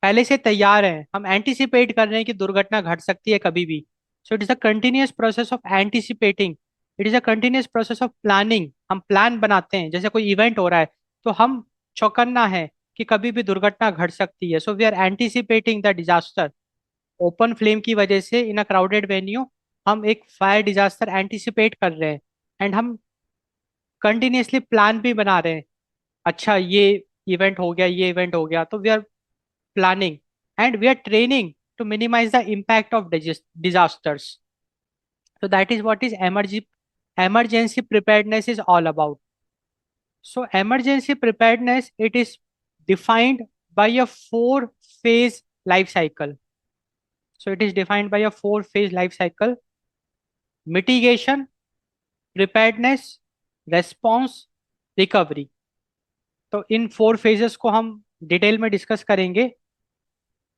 A: पहले से तैयार हैं, हम एंटिसिपेट कर रहे हैं कि दुर्घटना घट सकती है कभी भी। So it is a continuous process of anticipating, it is a continuous process of planning. हम प्लान बनाते हैं, जैसे कोई इवेंट हो रहा है तो हम चौकन्ना है कि कभी भी दुर्घटना घट सकती है। So we are anticipating the disaster. Open flame की वजह से इन अ क्राउडेड वेन्यू हम एक फायर डिजास्टर एंटिसिपेट कर रहे हैं, एंड हम कंटिन्यूअसली प्लान भी बना रहे हैं। अच्छा, ये इवेंट हो गया, ये इवेंट हो गया, तो we are planning and we are training to minimize the impact of disasters। So that is what is emergency preparedness is all about। So emergency preparedness, it is defined by a four-phase life cycle। So it is defined by a four-phase life cycle: mitigation, preparedness, response, recovery। तो इन four phases को हम detail में discuss करेंगे।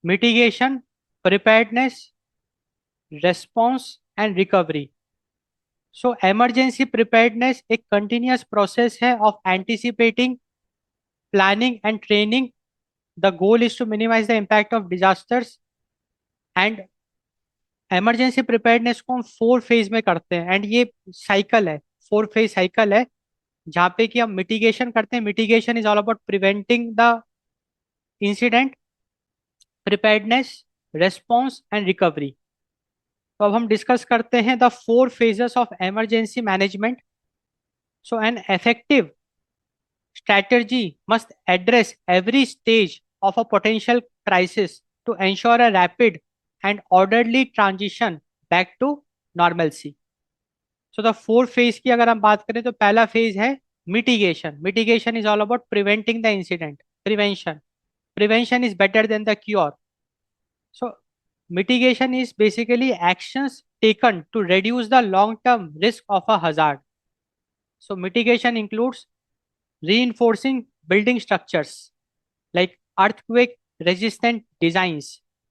A: Mitigation, preparedness, response and recovery. So emergency preparedness एक continuous process है of anticipating, planning and training. The goal is to minimise the impact of disasters. And emergency preparedness को हम 4 phase में करते हैं, एंड ये साइकिल है, 4 फेज साइकिल है, जहाँ पे कि हम मिटिगेशन करते हैं. Mitigation is all about preventing the incident, preparedness, response and recovery. तो अब हम डिस्कस करते हैं the 4 phases of emergency management. So an effective strategy must address every stage of a potential crisis to ensure a rapid and orderly transition back to normalcy. So the 4 phase की अगर हम बात करें तो पहला phase है mitigation. Mitigation is all about preventing the incident. Prevention. Prevention is better than the cure. So mitigation is basically actions taken to reduce the long-term risk of a hazard. So mitigation includes reinforcing building structures like earthquake resistant designs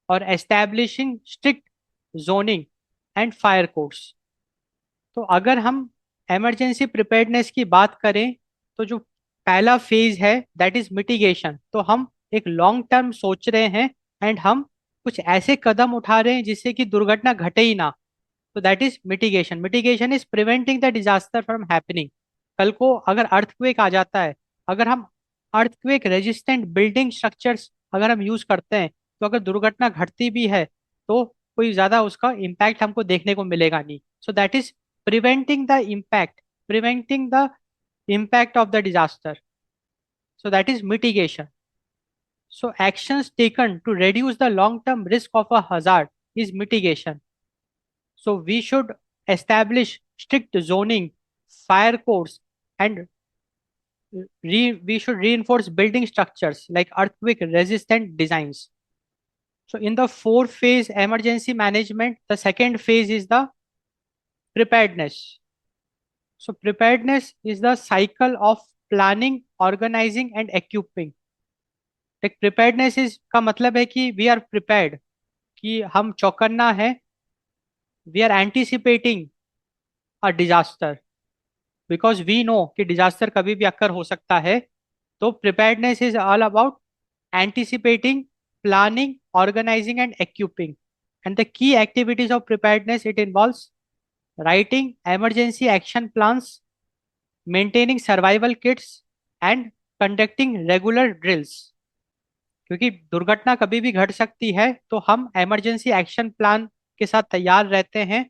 A: or establishing strict zoning and fire codes. तो अगर हम emergency preparedness की बात करें तो जो पहला phase है दैट इज मिटिगेशन. तो हम एक लॉन्ग टर्म सोच रहे हैं एंड हम कुछ ऐसे कदम उठा रहे हैं जिससे कि दुर्घटना घटे ही ना. तो that is mitigation. Mitigation is preventing the disaster from happening. कल को अगर अर्थक्वेक आ जाता है, अगर हम अर्थक्वेक रेजिस्टेंट बिल्डिंग स्ट्रक्चर्स अगर हम यूज करते हैं, तो अगर दुर्घटना घटती भी है तो कोई ज्यादा उसका इम्पैक्ट हमको देखने को मिलेगा नहीं. सो that is preventing the impact, preventing the impact of the disaster. So that is mitigation. So actions taken to reduce the long-term risk of a hazard is mitigation. So we should establish strict zoning, fire codes, and we should reinforce building structures like earthquake resistant designs. So in the 4 phase emergency management, the second phase is the preparedness. So preparedness is the cycle of planning, organizing and equipping. Like preparedness is का मतलब है कि we are prepared, कि हम चौकन्ना है, we are anticipating a disaster because we know कि disaster कभी भी अक्कर हो सकता है. तो preparedness is all about anticipating, planning, organizing and equipping. And the key activities of preparedness, it involves writing emergency action plans, maintaining survival kits and conducting regular drills. क्योंकि दुर्घटना कभी भी घट सकती है तो हम इमरजेंसी एक्शन प्लान के साथ तैयार रहते हैं.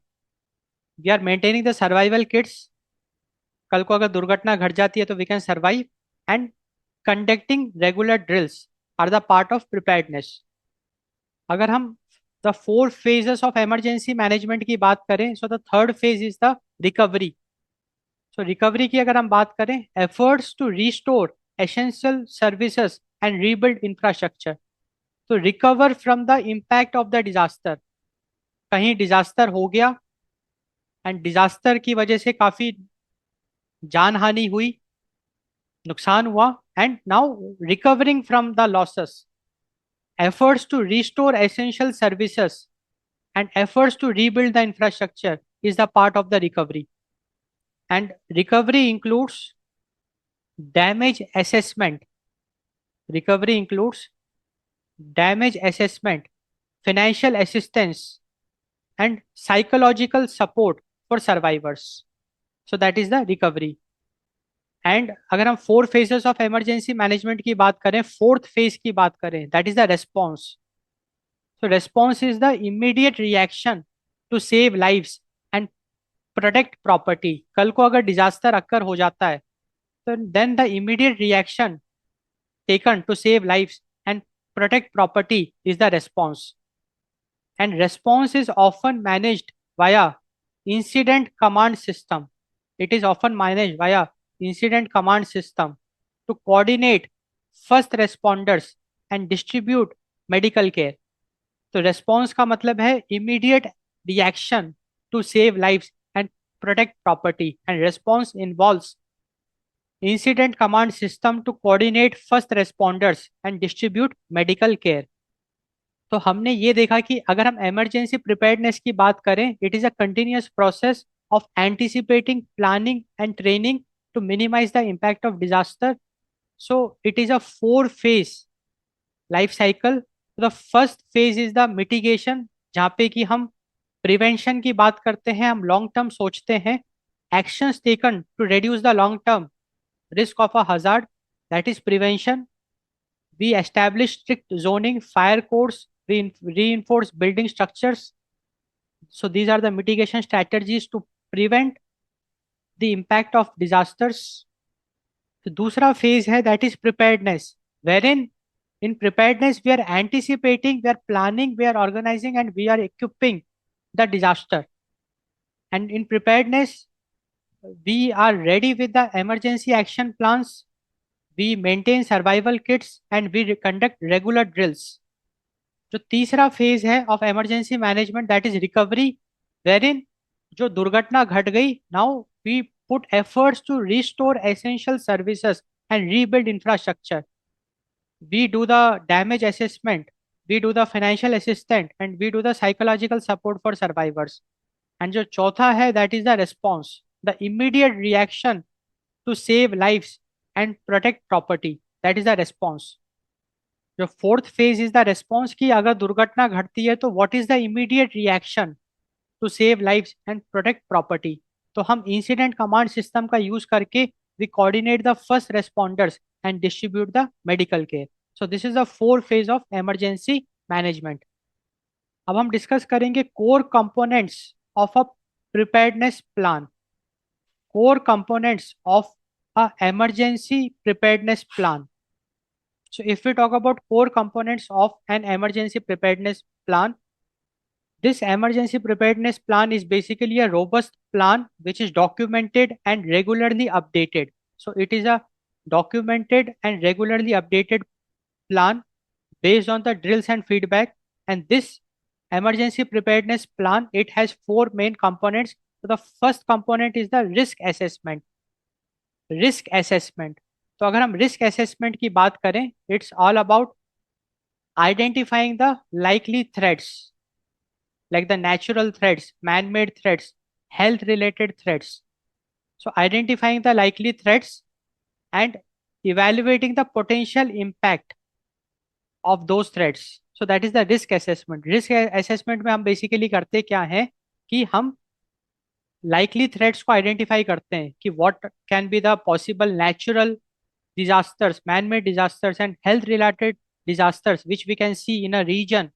A: We are maintaining the survival kits. कल को अगर दुर्घटना घट जाती है तो we can survive. And conducting regular drills are the part of preparedness. अगर हम the 4 phases of emergency management की बात करें, so the third phase is the recovery. So recovery की अगर हम बात करें, efforts to restore essential services and rebuild infrastructure. तो recover from the impact of the disaster. कहीं डिजास्टर हो गया एंड डिजास्टर की वजह से काफी जान हानि हुई, नुकसान हुआ, and now recovering from the losses. Efforts to restore essential services and efforts to rebuild the infrastructure is the part of the recovery. And recovery includes damage assessment. Recovery includes damage assessment, financial assistance, and psychological support for survivors. So that is the recovery. And अगर हम 4 phases of emergency management की बात करें, fourth phase की बात करें, that is the response. So response is the immediate reaction to save lives and protect property. कल को अगर डिजास्टर अक्कर हो जाता है तो then the immediate reaction taken to save lives and protect property is the response. And response is often managed via incident command system. It is often managed via incident command system to coordinate first responders and distribute medical care. तो response का मतलब है immediate reaction to save lives and protect property, and response involves incident command system to coordinate first responders and distribute medical care. तो हमने ये देखा कि अगर हम इमरजेंसी प्रिपेयर्डनेस की बात करें, it is a continuous process of anticipating, planning and training to minimise the impact of disaster. So it is a four phase life cycle. The first phase is the mitigation, जहाँ पे कि हम prevention की बात करते हैं, हम long term सोचते हैं. Actions taken to reduce the long term risk of a hazard, that is prevention. We establish strict zoning, fire codes, reinforce building structures. So these are the mitigation strategies to prevent the impact of disasters. तो दूसरा phase है that is preparedness, where in preparedness we are anticipating, we are planning, we are organizing, and we are equipping the disaster. And in preparedness we are ready with the emergency action plans, we maintain survival kits, and we conduct regular drills. जो तीसरा phase है of emergency management that is recovery, wherein जो दुर्घटना घट गई, now we put efforts to restore essential services and rebuild infrastructure. We do the damage assessment, we do the financial assistance, and we do the psychological support for survivors. And जो चौथा है that is the response, the immediate reaction to save lives and protect property, that is the response. जो fourth phase is the response, की अगर दुर्घटना घटती है तो what is the immediate reaction to save lives and protect property. तो हम incident command system का यूज करके we coordinate the first responders and distribute the medical care. So this is the four phase of emergency management. अब हम discuss करेंगे core components of a preparedness plan. Core components of a emergency preparedness plan. So if we talk about core components of an emergency preparedness plan, this emergency preparedness plan is basically a robust plan which is documented and regularly updated. So it is a documented and regularly updated plan based on the drills and feedback. And this emergency preparedness plan, it has four main components. So the first component is the risk assessment. Risk assessment. तो अगर हम risk assessment की बात करें, it's all about identifying the likely threats like the natural threats, man-made threats, health-related threats. So identifying the likely threats and evaluating the potential impact of those threats. So that is the risk assessment. Risk assessment में हम basically करते क्या है कि हम likely threats को identify करते हैं कि what can be the possible natural disasters, man-made disasters and health-related disasters which we can see in a region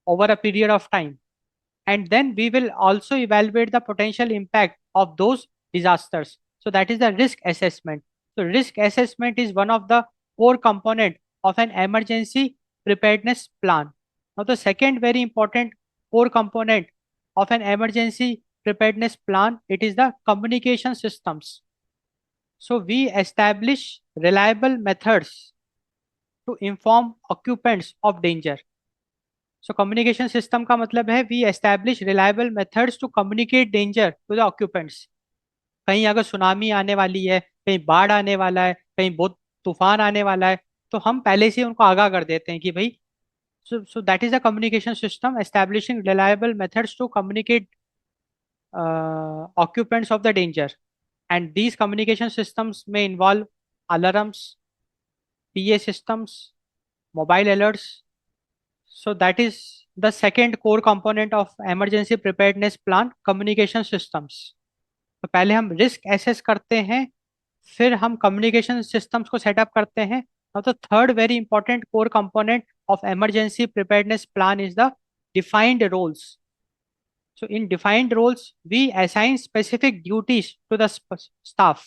A: over a period of time. And then we will also evaluate the potential impact of those disasters. So that is the risk assessment. So risk assessment is one of the core component of an emergency preparedness plan. Now the second very important core component of an emergency preparedness plan, it is the communication systems. So we establish reliable methods to inform occupants of danger. सो communication system का मतलब है we establish reliable methods to communicate danger to the occupants. कहीं अगर tsunami आने वाली है, कहीं बाढ़ आने वाला है, कहीं बहुत तूफान आने वाला है, तो हम पहले से उनको आगाह कर देते हैं कि भाई. So that is the communication system establishing reliable methods to communicate occupants of the danger. And these communication systems may involve alarms, PA systems, mobile alerts. So that is the second core component of emergency preparedness plan, communication systems. तो पहले हम risk assess करते हैं, फिर हम communication systems को setup करते हैं. Now the third very important core component of emergency preparedness plan is the defined roles. So in defined roles, we assign specific duties to the staff.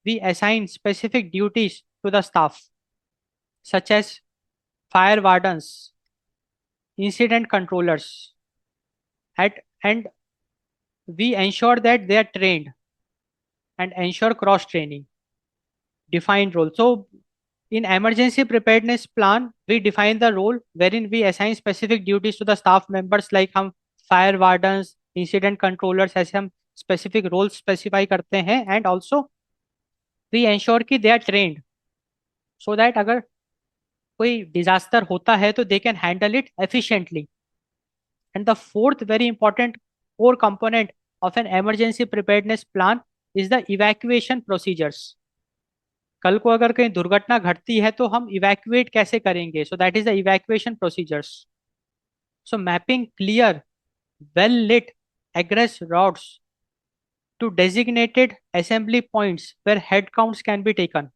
A: We assign specific duties to the staff, such as fire wardens, incident controllers, and we ensure that they are trained and ensure cross training. Defined role. So in emergency preparedness plan, we define the role wherein we assign specific duties to the staff members, like हम fire wardens, incident controllers, ऐसे हम specific roles specify करते हैं. And also we ensure कि they are trained so that अगर कोई disaster होता है तो they can handle it efficiently. And the fourth very important core component of an emergency preparedness plan is the evacuation procedures. कल को अगर कहीं दुर्घटना घटती है तो हम इवैक्यूएट कैसे करेंगे, सो that is the evacuation procedures. So mapping clear well lit egress routes to designated assembly points where head counts can be taken.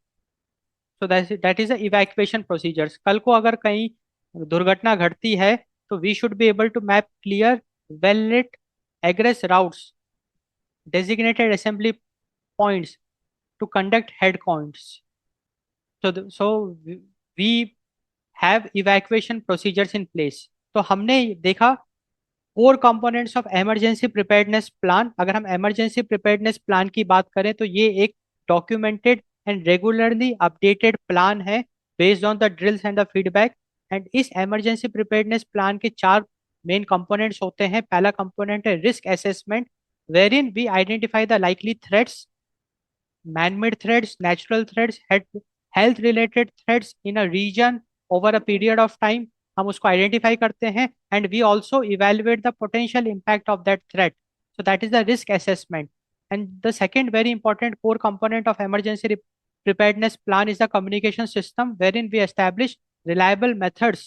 A: So that is the evacuation procedures. कल को अगर कहीं दुर्घटना घटती है तो we should be able to map clear well lit egress routes, designated assembly points to conduct head counts. So we have evacuation procedures in place. तो हमने देखा core components of emergency preparedness plan. अगर हम emergency preparedness plan की बात करें तो ये एक documented and regularly updated plan है based on the drills and the feedback. And इस इमरजेंसी प्रिपेयर्डनेस प्लान के चार मेन कंपोनेंट्स होते हैं. पहला कंपोनेंट है risk assessment, wherein we identify the likely threats, man-made threats, natural threats, health-related threats in a region over a period of time. हम उसको identify करते हैं and we also evaluate the potential impact of that threat. So that is the risk assessment. And the second very important core component of emergency preparedness plan is the communication system, wherein we establish reliable methods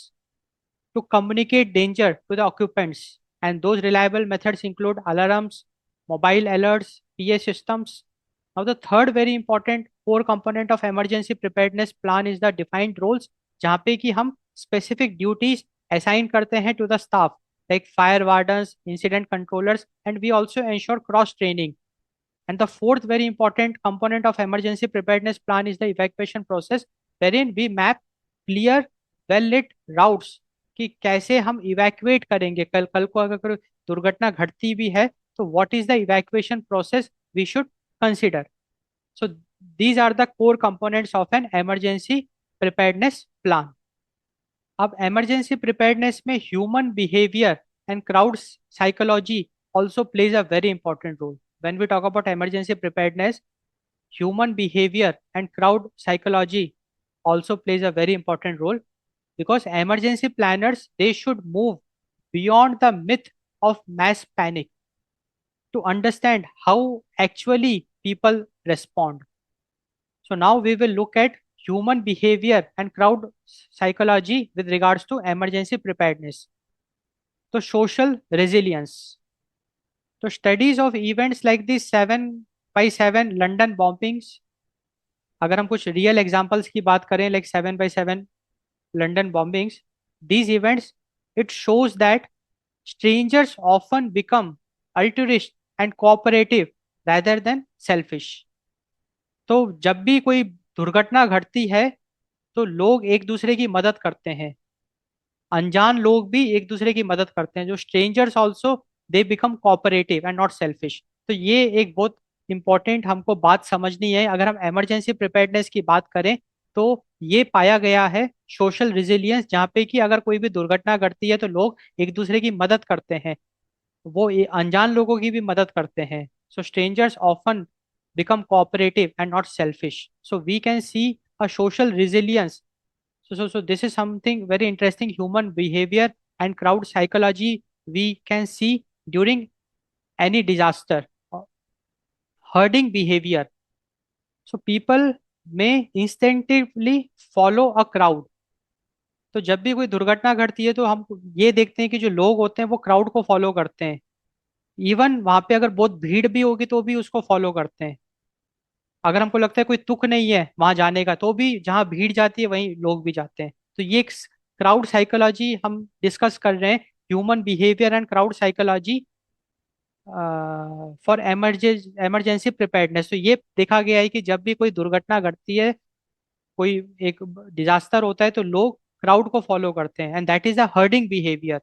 A: to communicate danger to the occupants. And those reliable methods include alarms, mobile alerts, PA systems. Now, the third very important core component of emergency preparedness plan is the defined roles, जहाँ पे कि हम specific duties assign करते हैं to the staff like fire wardens, incident controllers, and we also ensure cross training. And the fourth very important component of emergency preparedness plan is the evacuation process, wherein we map clear, well-lit routes कि कैसे हम evacuate करेंगे. कल कल को अगर कोई दुर्घटना घटती भी है तो what is the evacuation process we should consider. So these are the core components of an emergency preparedness plan. अब emergency preparedness में human behavior and crowd psychology also plays a very important role. When we talk about emergency preparedness, human behavior and crowd psychology also plays a very important role, because emergency planners, they should move beyond the myth of mass panic to understand how actually people respond. So now we will look at human behavior and crowd psychology with regards to emergency preparedness. So social resilience. So studies of events like the 7/7 London bombings, अगर हम कुछ real examples की बात करें like 7/7 London bombings, these events, it shows that strangers often become altruist and cooperative rather than selfish. तो जब भी कोई दुर्घटना घटती है तो लोग एक दूसरे की मदद करते हैं. अनजान लोग भी एक दूसरे की मदद करते हैं. जो strangers also they become cooperative and not selfish. तो ये एक बहुत इंपॉर्टेंट हमको बात समझनी है. अगर हम इमरजेंसी प्रिपेयर्डनेस की बात करें तो ये पाया गया है सोशल रिजिलियंस, जहाँ पे कि अगर कोई भी दुर्घटना घटती है तो लोग एक दूसरे की मदद करते हैं, वो अनजान लोगों की भी मदद करते हैं. So strangers often become cooperative and not selfish. So we can see a social resilience. So this is something very interesting. Human behavior and crowd psychology we can see during any disaster. Herding behavior. So people may instinctively follow a crowd. तो जब भी कोई दुर्घटना घटती है तो हम ये देखते हैं कि जो लोग होते हैं वो क्राउड को फॉलो करते हैं. इवन वहां पे अगर बहुत भीड़ भी होगी तो भी उसको फॉलो करते हैं. अगर हमको लगता है कोई तुक नहीं है वहां जाने का तो भी जहां भीड़ जाती है वहीं लोग भी जाते हैं. तो ये एक क्राउड साइकोलॉजी हम डिस्कस कर रहे हैं. Human behaviour and crowd psychology for emergency preparedness. तो ये देखा गया है कि जब भी कोई दुर्घटना घटती है, कोई एक डिजास्टर होता है तो लोग क्राउड को फॉलो करते हैं and that is a herding behaviour.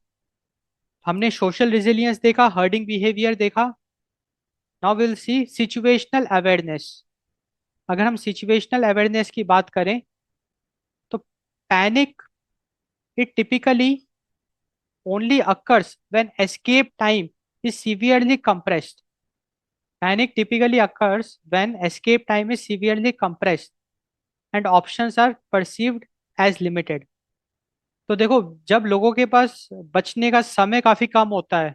A: हमने सोशल रिजिलियंस देखा, हर्डिंग बिहेवियर देखा. Now will see situational awareness. अगर हम सिचुएशनल अवेयरनेस की बात करें तो panic it typically only occurs when escape time is severely compressed. Panic typically occurs when escape time is severely compressed and options are perceived as limited. तो देखो, जब लोगों के पास बचने का समय काफी कम होता है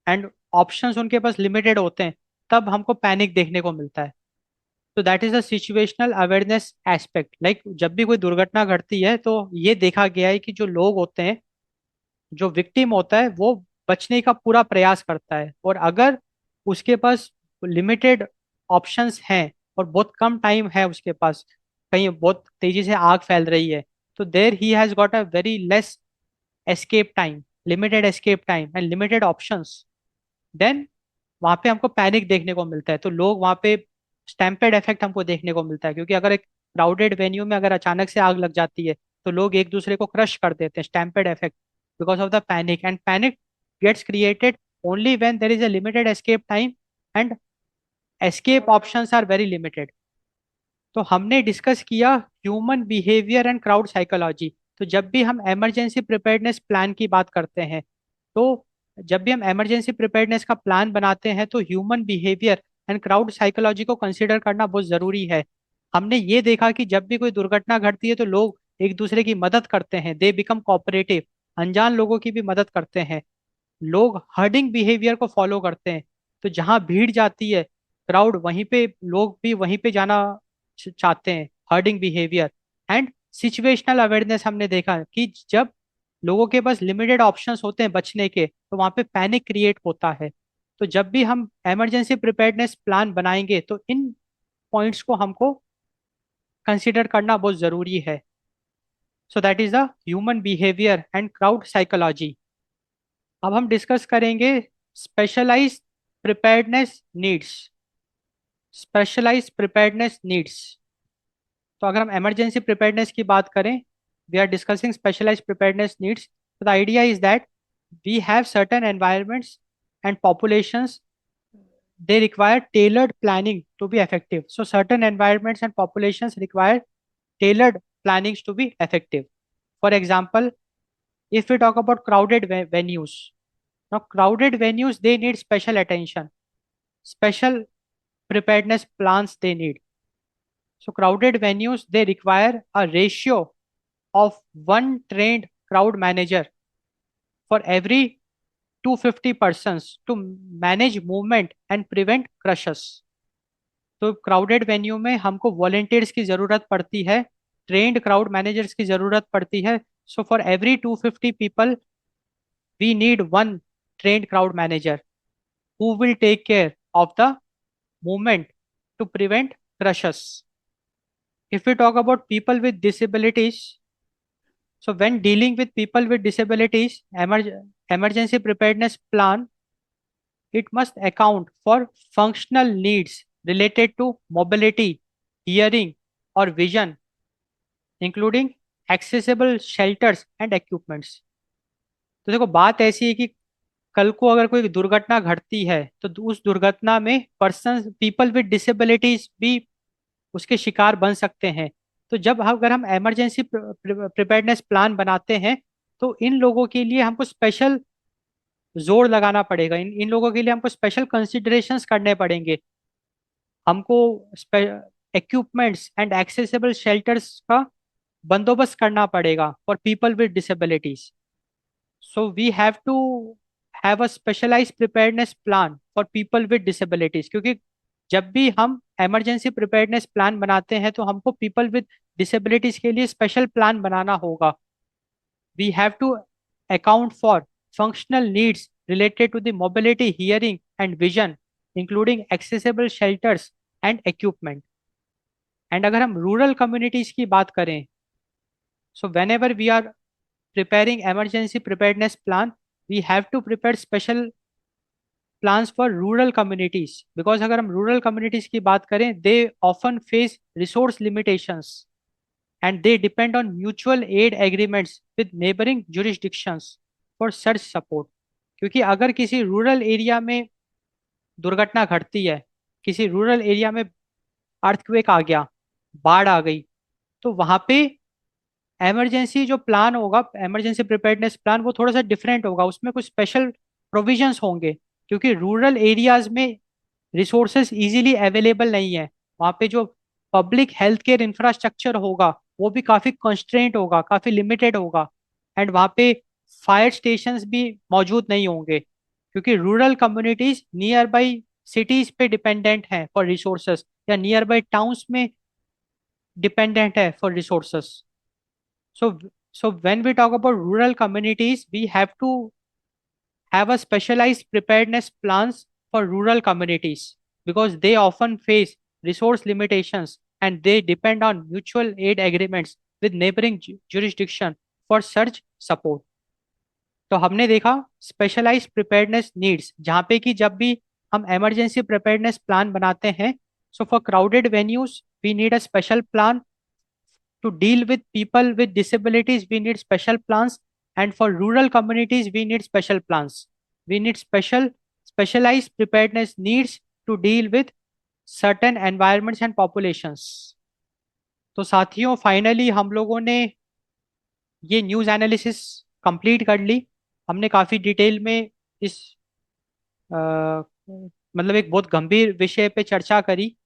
A: एंड ऑप्शंस उनके पास लिमिटेड होते हैं, तब हमको पैनिक देखने को मिलता है। तो that is the situational awareness aspect. Like जब भी कोई दुर्घटना घटती है तो ये देखा गया है कि जो लोग होते हैं, जो विक्टिम होता है, वो बचने का पूरा प्रयास करता है, और अगर उसके पास लिमिटेड ऑप्शंस हैं और बहुत कम टाइम है उसके पास, कहीं बहुत तेजी से आग फैल रही है, तो there he has got a very less escape time, limited escape time and limited options, then वहां पे हमको पैनिक देखने को मिलता है। तो लोग वहां पे स्टैम्पेड इफेक्ट हमको देखने को मिलता है, क्योंकि अगर एक क्राउडेड वेन्यू में अगर अचानक से आग लग जाती है तो लोग एक दूसरे को क्रश कर देते हैं, stampede effect, because of the panic. And panic gets created only when there is a limited escape time and escape options are very limited. तो हमने डिस्कस किया human behaviour and crowd psychology. तो जब भी हम इमरजेंसी प्रिपेयर्डनेस प्लान की बात करते हैं, तो जब भी हम इमरजेंसी प्रिपेयर्डनेस का प्लान बनाते हैं तो human behaviour and crowd psychology को कंसिडर करना बहुत जरूरी है। हमने ये देखा कि जब भी कोई दुर्घटना घटती है तो लोग एक दूसरे की मदद करते हैं, दे बिकम कोऑपरेटिव, अनजान लोगों की भी मदद करते हैं, लोग हर्डिंग बिहेवियर को फॉलो करते हैं। तो जहां भीड़ जाती है, क्राउड, वहीं पे लोग भी वहीं पे जाना चाहते हैं, herding behaviour. And situational awareness हमने देखा कि जब लोगों के पास लिमिटेड ऑप्शंस होते हैं बचने के, तो वहां पे पैनिक क्रिएट होता है। तो जब भी हम इमरजेंसी प्रिपेयर्डनेस प्लान बनाएंगे तो इन पॉइंट्स को हमको कंसिडर करना बहुत जरूरी है। So that is the human behaviour and crowd psychology. अब हम डिस्कस करेंगे specialised preparedness needs. Specialised preparedness needs. तो अगर हम इमरजेंसी प्रिपेयर्डनेस की बात करें, we are discussing specialised preparedness needs. The idea is that we have certain environments and populations, they require tailored planning to be effective. So certain environments and populations require tailored plannings to be effective. For example, if we talk about crowded venues, now crowded venues, they need special attention, special preparedness plans they need. So crowded venues, they require a ratio of one trained crowd manager for every 250 persons to manage movement and prevent crushes. तो crowded venue में हमको volunteers की जरूरत पड़ती है, trained crowd managers की जरूरत पड़ती है। So for every 250 people we need one trained crowd manager who will take care of the movement to prevent crushes. If we talk about people with disabilities, so when dealing with people with disabilities, emergency preparedness plan, it must account for functional needs related to mobility, hearing, or vision, including accessible shelters and equipments. तो देखो, बात ऐसी है कि कल को अगर कोई दुर्घटना घटती है तो उस दुर्घटना में पर्सन, पीपल विद डिसेबिलिटीज भी उसके शिकार बन सकते हैं। तो जब अगर हम इमरजेंसी प्रिपेयर्डनेस प्लान बनाते हैं तो इन लोगों के लिए हमको स्पेशल जोर लगाना पड़ेगा, इन इन लोगों के लिए हमको स्पेशल कंसिडरेशंस करने पड़ेंगे। हमको इक्विपमेंट्स एंड एक्सेसिबल शेल्टर्स का बंदोबस्त करना पड़ेगा for people with disabilities. So we have to have a specialised preparedness plan for people with disabilities, क्योंकि जब भी हम इमरजेंसी प्रिपेयर्डनेस प्लान बनाते हैं तो हमको पीपल विद डिसेबिलिटीज के लिए स्पेशल प्लान बनाना होगा। We have to account for functional needs related to the mobility, hearing, and vision, including accessible shelters and equipment. And अगर हम रूरल कम्युनिटीज की बात करें, so whenever we are preparing emergency preparedness plan, we have to prepare special plans for rural communities, because अगर हम rural communities की बात करें, they often face resource limitations and they depend on mutual aid agreements with neighboring jurisdictions for such support. क्योंकि अगर किसी rural area में दुर्घटना घटती है, किसी रूरल एरिया में अर्थक्वेक आ गया, बाढ़ आ गई, तो वहां पे इमरजेंसी जो प्लान होगा, इमरजेंसी प्रिपेयर्डनेस प्लान, वो थोड़ा सा डिफरेंट होगा, उसमें कुछ स्पेशल प्रोविजंस होंगे, क्योंकि रूरल एरियाज में रिसोर्सेज इजीली अवेलेबल नहीं है। वहाँ पे जो पब्लिक हेल्थ केयर इंफ्रास्ट्रक्चर होगा वो भी काफी कंस्ट्रेंट होगा, काफी लिमिटेड होगा। एंड वहाँ पे फायर स्टेशंस भी मौजूद नहीं होंगे, क्योंकि rural communities near by cities पे डिपेंडेंट हैं फॉर रिसोर्सेस, या नियर बाई टाउन्स में डिपेंडेंट है for resources. So when we talk about rural communities, we have to have a specialized preparedness plans for rural communities, because they often face resource limitations and they depend on mutual aid agreements with neighboring jurisdiction for such support. तो हमने देखा specialised preparedness needs, जहाँ पे कि जब भी हम emergency preparedness plan बनाते हैं, so for crowded venues we need a special plan. To deal with people with disabilities, we need special plans. And for rural communities, we need special plans. We need specialized preparedness needs to deal with certain environments and populations. तो साथियों, finally हम लोगों ने ये news analysis complete कर ली. हमने काफ़ी detail में इस मतलब एक बहुत गंभीर विषय पे चर्चा करी.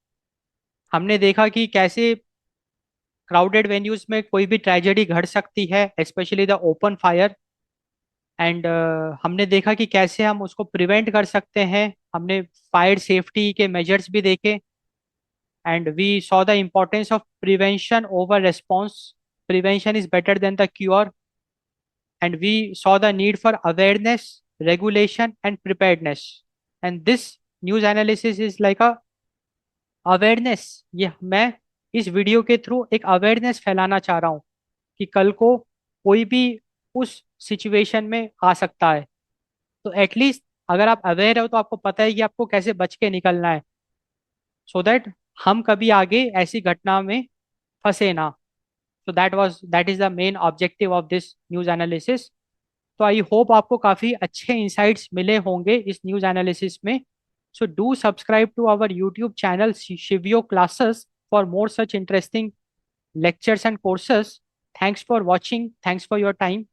A: हमने देखा कि कैसे क्राउडेड वेन्यूज में कोई भी ट्रेजेडी घट सकती है, specially the open fire. And हमने देखा कि कैसे हम उसको प्रिवेंट कर सकते हैं. हमने फायर सेफ्टी के मेजर्स भी देखे. And we saw the importance of prevention over response. Prevention is better than the cure. And we saw the need for awareness, regulation and preparedness. And this news analysis is like a awareness. ये मैं इस video के through एक awareness फैलाना चाह रहा हूँ कि कल को कोई भी उस सिचुएशन में आ सकता है. तो एटलीस्ट अगर आप अवेयर हो तो आपको पता है कि आपको कैसे बच के निकलना है, सो दैट हम कभी आगे ऐसी घटना में फंसे ना. सो that is the main objective of this news analysis. तो आई होप आपको काफ़ी अच्छे इंसाइट्स मिले होंगे इस न्यूज एनालिसिस में. So do subscribe to our YouTube channel शिवियो classes for more such interesting lectures and courses. Thanks for watching. Thanks for your time.